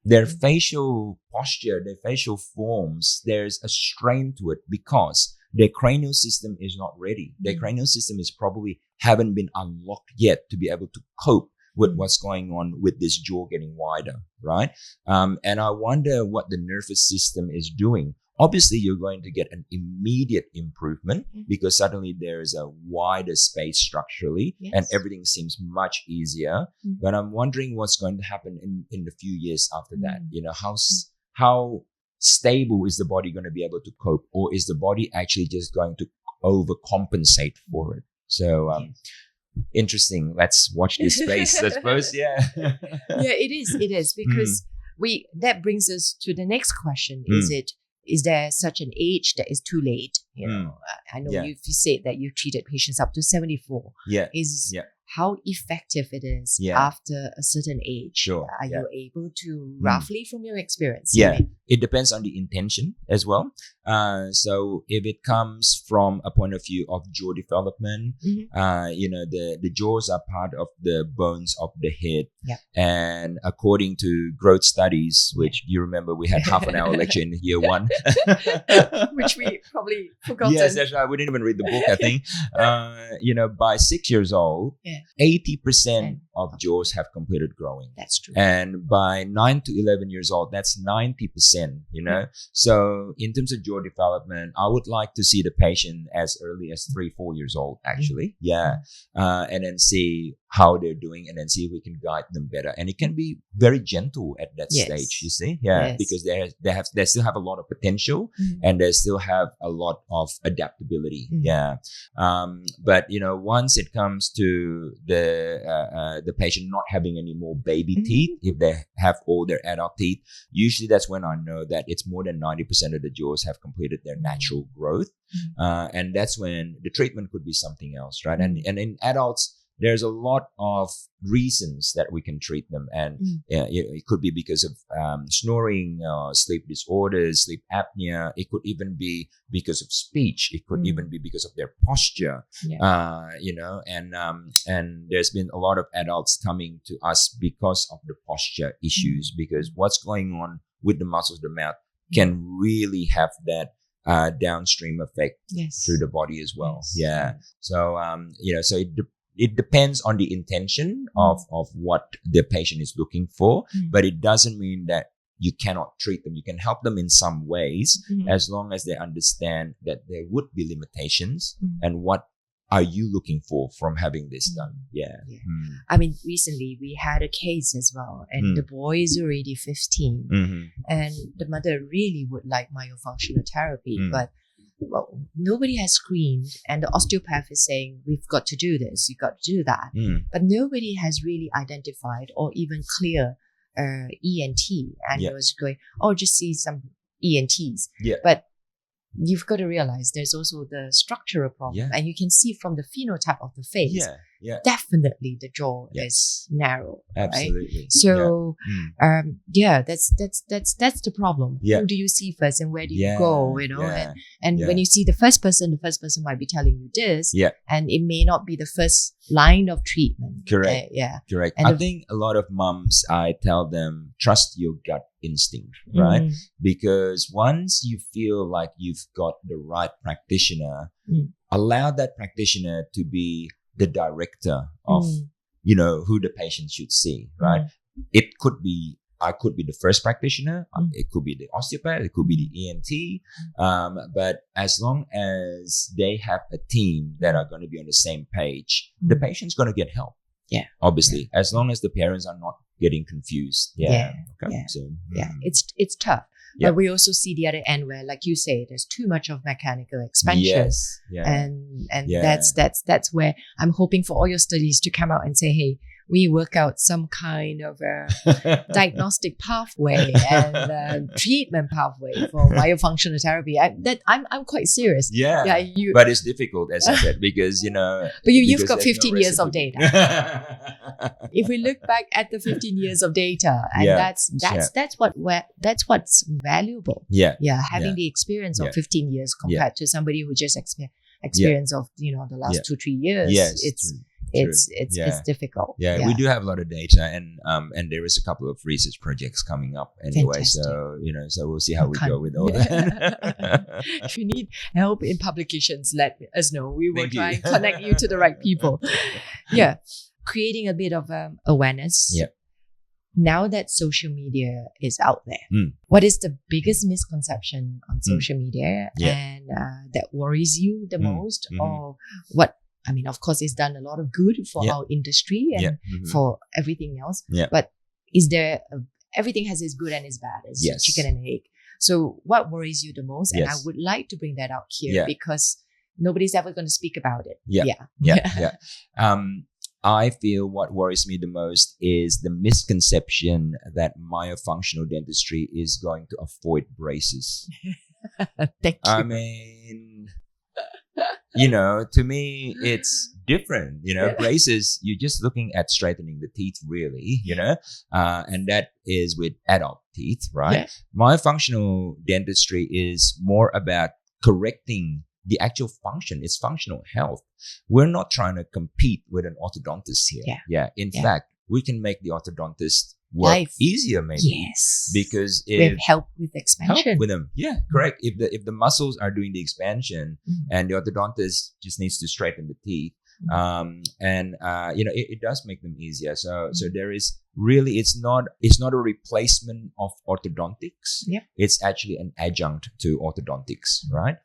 Their facial posture, their facial forms, there's a strain to it because their cranial system is not ready. Their cranial system is probably haven't been unlocked yet to be able to cope with what's going on with this jaw getting wider, right? And I wonder what the nervous system is doing. Obviously, you're going to get an immediate improvement because suddenly there is a wider space structurally and everything seems much easier. But I'm wondering what's going to happen in the few years after that. How stable is the body going to be able to cope, or is the body actually just going to overcompensate for it? So interesting. Let's watch this space, I suppose. Yeah, it is because that brings us to the next question. Is there such an age that is too late? I know you said that you treated patients up to 74. How effective it is after a certain age? Are you able to, roughly from your experience? It depends on the intention as well. So if it comes from a point of view of jaw development, the jaws are part of the bones of the head. And according to growth studies, which you remember we had half an hour lecture in year one. Which we probably forgot. Yes, that's right. We didn't even read the book, I think. By 6 years old, 80% of jaws have completed growing. That's true. And by 9 to 11 years old, that's 90%, So in terms of jaw development, I would like to see the patient as early as 3-4 years old, actually. And then see how they're doing and then see if we can guide them better. And it can be very gentle at that stage, you see? Because they still have a lot of potential and they still have a lot of adaptability. But, once it comes to the patient not having any more baby teeth, if they have all their adult teeth, usually that's when I know that it's more than 90% of the jaws have completed their natural growth. And that's when the treatment could be something else, right? And in adults, there's a lot of reasons that we can treat them. And it could be because of snoring, sleep disorders, sleep apnea. It could even be because of speech. It could even be because of their posture, and there's been a lot of adults coming to us because of the posture issues, because what's going on with the muscles of the mouth can really have that downstream effect through the body as well. So, so it depends on the intention of what the patient is looking for, but it doesn't mean that you cannot treat them. You can help them in some ways as long as they understand that there would be limitations and what are you looking for from having this done. I mean, recently we had a case as well, and the boy is already 15 and the mother really would like myofunctional therapy, but nobody has screened, and the osteopath is saying, we've got to do this, you've got to do that. But nobody has really identified or even clear ENT. And it was going, just see some ENTs. But you've got to realize there's also the structural problem. And you can see from the phenotype of the face, definitely the jaw is narrow. Absolutely. Right? So, that's the problem. Who do you see first and where do you go, And when you see the first person might be telling you this, and it may not be the first line of treatment. Correct. Correct. And I think a lot of moms, I tell them, trust your gut instinct, right? Because once you feel like you've got the right practitioner, allow that practitioner to be the director of, you know, who the patient should see, right? It could be, I could be the first practitioner. It could be the osteopath. It could be the ENT. But as long as they have a team that are going to be on the same page, the patient's going to get help. Yeah. Obviously, as long as the parents are not getting confused. Yeah. Okay. Yeah. So, It's tough. Yeah. But we also see the other end where, like you say, there's too much of mechanical expansion. Yes. Yeah. And Yeah. that's where I'm hoping for all your studies to come out and say, hey, we work out some kind of a diagnostic pathway and treatment pathway for myofunctional therapy. I'm quite serious. Yeah. Yeah. But it's difficult, as I said, because, you know. But you've because got there's 15 no years of recipe. data. If we look back at the 15 years of data, and that's what's valuable. Yeah. Yeah, having the experience of 15 years compared to somebody who just experience of, you know, the last 2-3 years. Yes, it's difficult. Yeah, we do have a lot of data, and there is a couple of research projects coming up anyway. Fantastic. So, you know, so we'll see how we go with all that. If you need help in publications, let us know. We will Thank try you. and connect you to the right people. Yeah, creating a bit of awareness. Yeah. Now that social media is out there, what is the biggest misconception on social media and that worries you the most? Or what, I mean, of course, it's done a lot of good for our industry and for everything else. Yeah. But is there, everything has its good and its bad. It's chicken and egg. So what worries you the most? And I would like to bring that out here because nobody's ever going to speak about it. Yeah. I feel what worries me the most is the misconception that myofunctional dentistry is going to avoid braces. Thank you. I mean, you know, to me, it's different. You know, braces, you're just looking at straightening the teeth, really, you know, and that is with adult teeth, right? Yeah. Myofunctional dentistry is more about correcting the actual function. It's functional health. We're not trying to compete with an orthodontist here. In fact, we can make the orthodontist work easier, maybe. Yes. Because with help with expansion. Help with them. Yeah, correct. If the muscles are doing the expansion and the orthodontist just needs to straighten the teeth, you know, it does make them easier. So there is really, it's not a replacement of orthodontics. Yeah. It's actually an adjunct to orthodontics, right?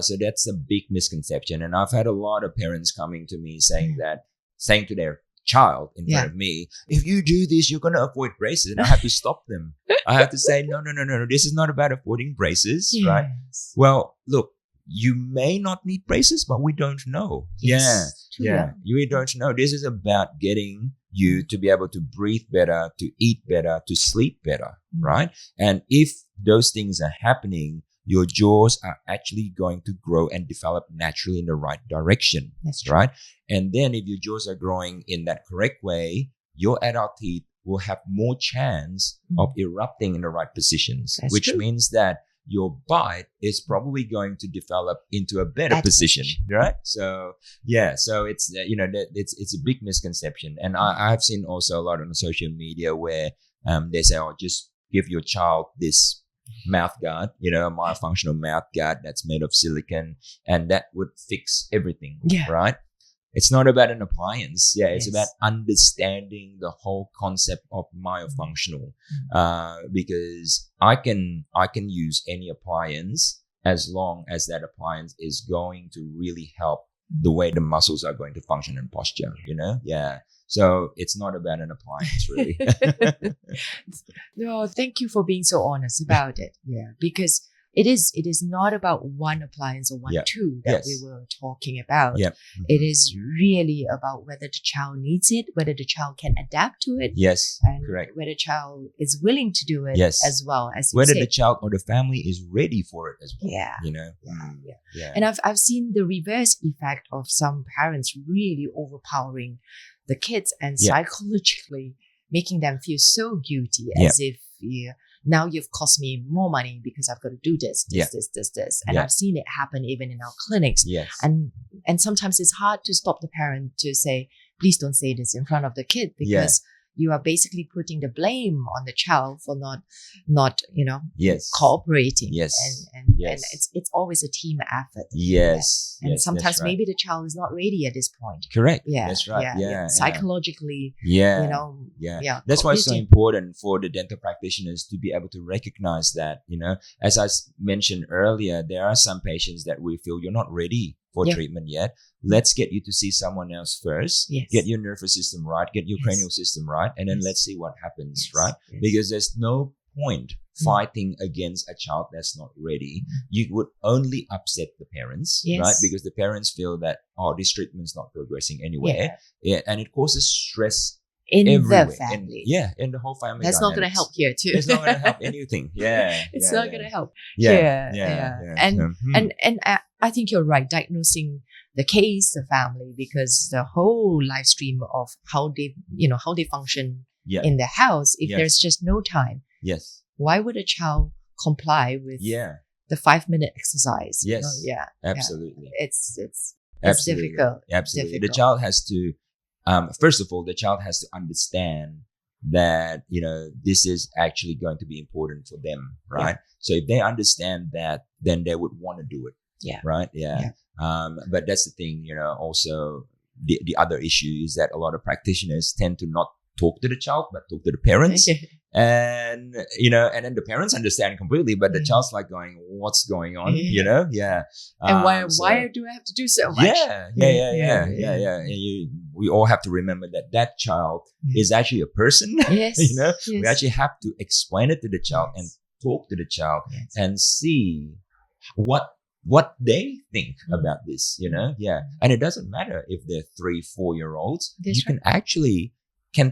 So that's a big misconception. And I've had a lot of parents coming to me saying to their child in front of me, if you do this, you're going to avoid braces. And I have to stop them. I have to say, no. This is not about avoiding braces, right? Well, look, you may not need braces, but we don't know. We don't know. This is about getting you to be able to breathe better, to eat better, to sleep better, right? And if those things are happening, your jaws are actually going to grow and develop naturally in the right direction. That's true. Right? And then if your jaws are growing in that correct way, your adult teeth will have more chance of erupting in the right positions, which means that your bite is probably going to develop into a better position, right? So it's you know, it's a big misconception, and I've seen also a lot on social media where they say, oh, just give your child this mouth guard, you know, a myofunctional mouth guard that's made of silicone, and that would fix everything, right? It's not about an appliance. It's about understanding the whole concept of myofunctional. Because I can use any appliance as long as that appliance is going to really help the way the muscles are going to function and posture, you know? Yeah. So it's not about an appliance, really. No, thank you for being so honest about it. Yeah, because it is not about one appliance or one tool that we were talking about. It is really about whether the child needs it, whether the child can adapt to it. And correct. Whether the child is willing to do it as well as you whether say. the child or the family is ready for it as well. You know? And I've seen the reverse effect of some parents really overpowering the kids and psychologically making them feel so guilty as if now you've cost me more money because I've got to do this. And I've seen it happen even in our clinics. And sometimes it's hard to stop the parent to say, please don't say this in front of the kid because you are basically putting the blame on the child for not Yes. cooperating. Yes. And Yes. it's always a team effort. Yes. And Yes, sometimes that's right. maybe the child is not ready at this point. Correct. Yeah, That's right. Yeah. Psychologically, Yeah. yeah. That's why it's so cognitive- important for the dental practitioners to be able to recognize that, as I mentioned earlier, there are some patients that we feel you're not ready for Yeah. treatment yet. Let's get you to see someone else first. Yes. Get your nervous system right, get your Yes. cranial system right, and then Yes. let's see what happens, Yes. right? Yes. Because there's no point fighting against a child that's not ready. You would only upset the parents, Yes. right? Because the parents feel that, this treatment's not progressing anywhere. Yeah. And it causes stress in everywhere. the family. In the whole family. That's not going to dynamics. help here too. It's not going to help anything. Yeah. It's yeah, not yeah. going to help. Yeah. Yeah. Mhm. And I think you're right, diagnosing the case, the family, because the whole live stream of how they function yeah. in the house, if Yes. there's just no time, Yes. why would a child comply with Yeah. the 5-minute exercise? Yes. Yeah. Absolutely. It's Absolutely. difficult. Absolutely. Difficult. The child has to, first of all, the child has to understand that, this is actually going to be important for them, right? So if they understand that, then they would want to do it. Yeah. Right. Yeah. But that's the thing, also the other issue is that a lot of practitioners tend to not talk to the child, but talk to the parents. And, and then the parents understand completely, but the child's like going, what's going on? Yeah. And why so- do I have to do so much? Yeah. And we all have to remember that child is actually a person. Yes. We actually have to explain it to the child and talk to the child and see what they think about this, Yeah. And it doesn't matter if they're 3-4-year-olds. That's You can actually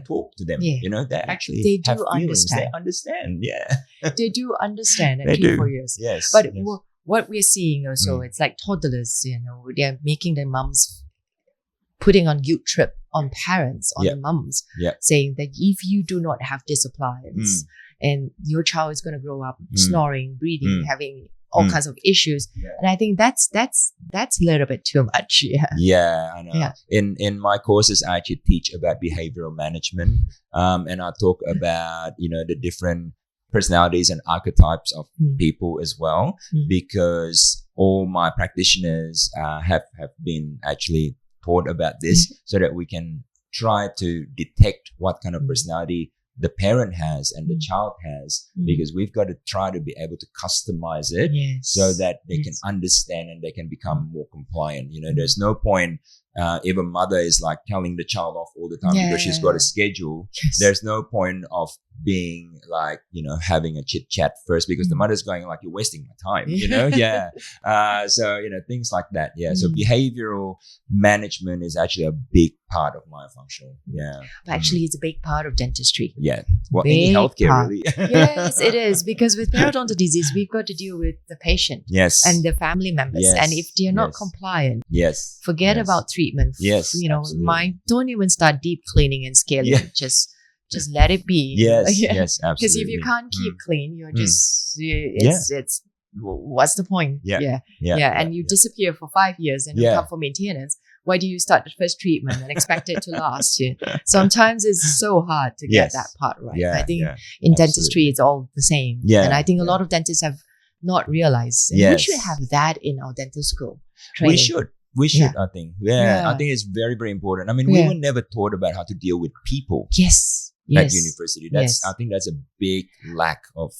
talk to them. Yeah. They actually They do have feelings. understand. They understand. Yeah. They do understand at They 3-4 do. years. Yes. But yes. what we're seeing also, it's like toddlers, they're making their mums putting on guilt trip on parents, on the mums, saying that if you do not have this appliance and your child is going to grow up snoring, breathing, having all kinds of issues. Yeah. And I think that's a little bit too much. Yeah. Yeah, I know. Yeah. In my courses, I actually teach about behavioral management, and I talk about the different personalities and archetypes of people as well, because all my practitioners have been actually taught about this, so that we can try to detect what kind of personality the parent has and the child has, because we've got to try to be able to customize it so that they can understand and they can become more compliant. There's no point if a mother is like telling the child off all the time because she's got a schedule. There's no point of being like, having a chit chat first, because the mother's going like, you're wasting my time, so, things like that. Yeah. So behavioral management is actually a big part of myofunctional. Yeah. But actually, it's a big part of dentistry. Yeah. Well, any Big healthcare part. really. Yes, it is, because with periodontal disease, we've got to deal with the patient Yes. and the family members. Yes, And if they're not yes. compliant, Yes. forget Yes. about treatment. Yes, absolutely. Don't even start deep cleaning and scaling. Yeah. Just let it be. Yes. Yeah. Yes. Absolutely. Because if you can't keep clean, you're just it's what's the point? Yeah. And you disappear for 5 years and you come for maintenance. Why do you start the first treatment and expect it to last? Sometimes it's so hard to get that part right. Yeah. I think yeah. in dentistry it's all the same. Yeah. And I think a lot of dentists have not realized. And we Yes. should have that in our dental school training. We should, I think. Yeah. I think it's very, very important. I mean, we were never taught about how to deal with people. Yes. At university. I think that's a big lack of,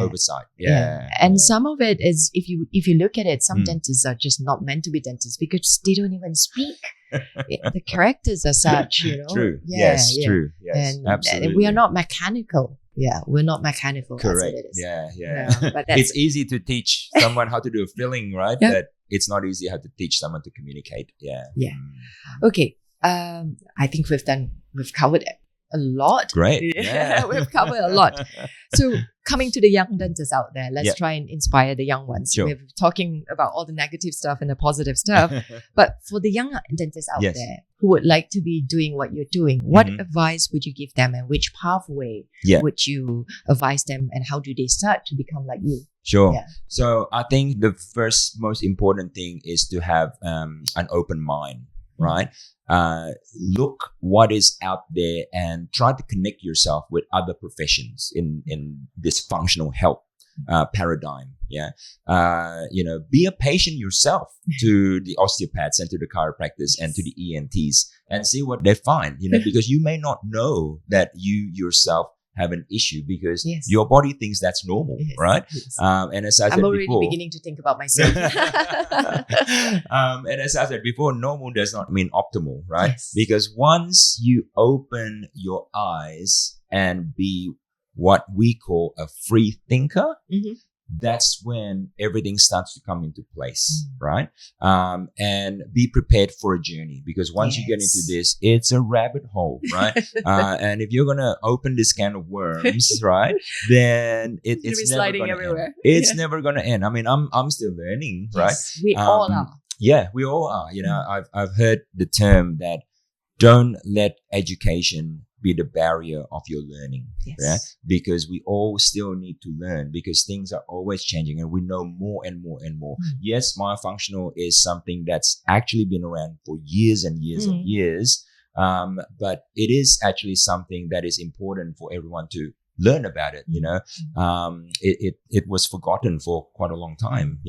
oversight. Yeah. And some of it is, if you look at it, some dentists are just not meant to be dentists because they don't even speak. The characters are such, True. Yeah, yes. yeah. True. Yes. And Absolutely. we are not mechanical. Yeah, we're not mechanical. Correct. That's what it is. Yeah. But that's It's easy to teach someone how to do a filling, right? Yeah. But it's not easy how to teach someone to communicate. Yeah. Yeah. Okay. I think we've covered a lot. Great. Yeah, we've covered a lot. So coming to the young dentists out there, let's Yeah. try and inspire the young ones. Sure. We're talking about all the negative stuff and the positive stuff. But for the young dentists out Yes. there who would like to be doing what you're doing, what Mhm. advice would you give them, and which pathway Yeah. would you advise them, and how do they start to become like you? Sure. Yeah. So I think the first most important thing is to have an open mind. right? Look what is out there and try to connect yourself with other professions in this functional health paradigm. Yeah. Be a patient yourself to the osteopaths and to the chiropractors and to the ENTs and see what they find, because you may not know that you yourself have an issue because your body thinks that's normal, right? Yes. And as I said I'm already before, beginning to think about myself. and as I said before, normal does not mean optimal, right? Yes. Because once you open your eyes and be what we call a free thinker, that's when everything starts to come into place, right? And be prepared for a journey, because once you get into this, it's a rabbit hole, right? And if you're gonna open this can of worms, right, then it's never sliding gonna everywhere. end. It's never gonna end. I mean, I'm still learning, right? Yes, we all are. Yeah, we all are. I've heard the term that don't let education be the barrier of your learning, right? Because we all still need to learn, because things are always changing and we know more and more and more. Yes, myofunctional is something that's actually been around for years and years and years, but it is actually something that is important for everyone to learn about it. It was forgotten for quite a long time.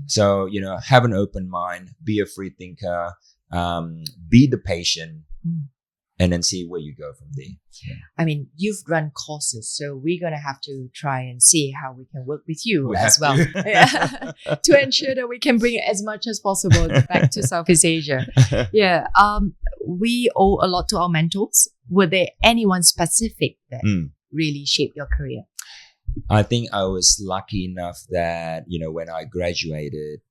So have an open mind, be a free thinker, be the patient, and then see where you go from there. I mean, you've run courses, so we're going to have to try and see how we can work with you as well. To ensure that we can bring as much as possible back to Southeast Asia. We owe a lot to our mentors. Were there anyone specific that really shaped your career? I think I was lucky enough that, when I graduated,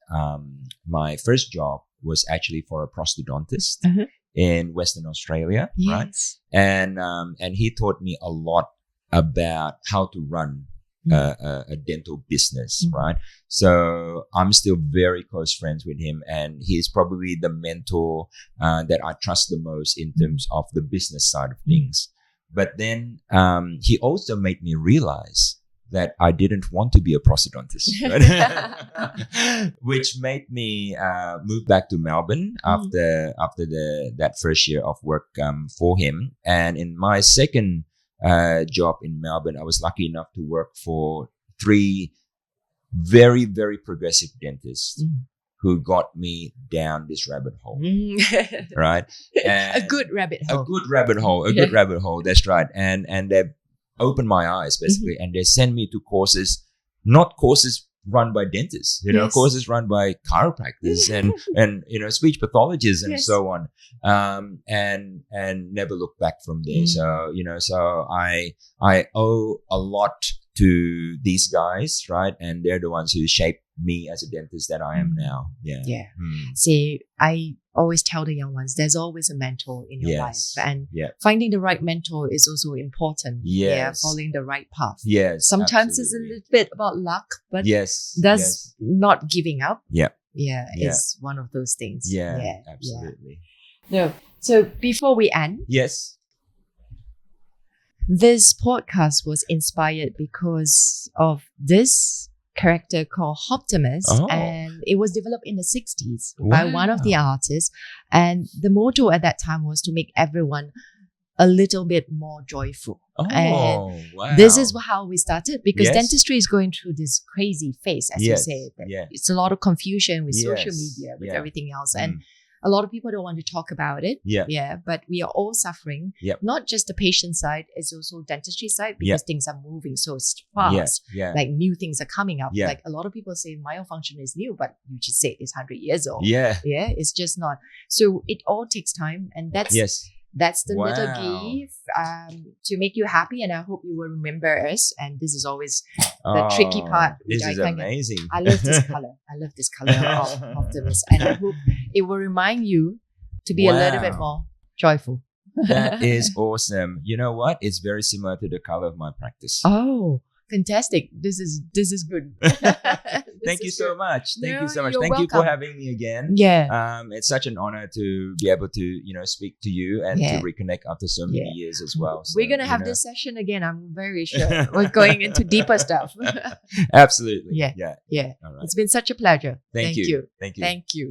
my first job was actually for a prosthodontist in Western Australia, right? And he taught me a lot about how to run a dental business, right? So I'm still very close friends with him, and he's probably the mentor that I trust the most in terms of the business side of things. But then he also made me realize that I didn't want to be a prosthodontist, right? Which made me move back to Melbourne after that first year of work for him. And in my second job in Melbourne, I was lucky enough to work for 3 very, very progressive dentists who got me down this rabbit hole, right? And a good rabbit hole. A good rabbit hole. That's right. And they opened my eyes basically, and they sent me to courses, not courses run by dentists, courses run by chiropractors and speech pathologists and so on, and never looked back from there. So so I owe a lot to these guys, right? And they're the ones who shaped me as a dentist that I am now. See, I always tell the young ones, there's always a mentor in your life, and finding the right mentor is also important. Following the right path. Sometimes it's a little bit about luck, but not giving up is one of those things. Absolutely. No, so before we end, this podcast was inspired because of this character called Optimist, and it was developed in the 60s by one of the artists, and the motto at that time was to make everyone a little bit more joyful. This is how we started, because dentistry is going through this crazy phase, as you say. It's a lot of confusion with social media, with everything else, and a lot of people don't want to talk about it. But we are all suffering. Not just the patient side, it's also dentistry side, because things are moving so fast. Like new things are coming up. Like a lot of people say myofunction is new, but you just say it's 100 years old. It's just not. So it all takes time, and that's the little gift to make you happy, and I hope you will remember us. And this is always the tricky part. This is amazing. I love this color. I love this color of Optimist, and I hope it will remind you to be a little bit more joyful. That is awesome. You know what? It's very similar to the color of my practice. Oh, fantastic. This is good. Thank you so much. Thank you so much. You're Thank welcome. you for having me again. It's such an honor to be able to, speak to you and to reconnect after so many years as well. So, we're going to have this session again. I'm very sure. We're going into deeper stuff. Absolutely. All right. It's been such a pleasure. Thank you. Thank you.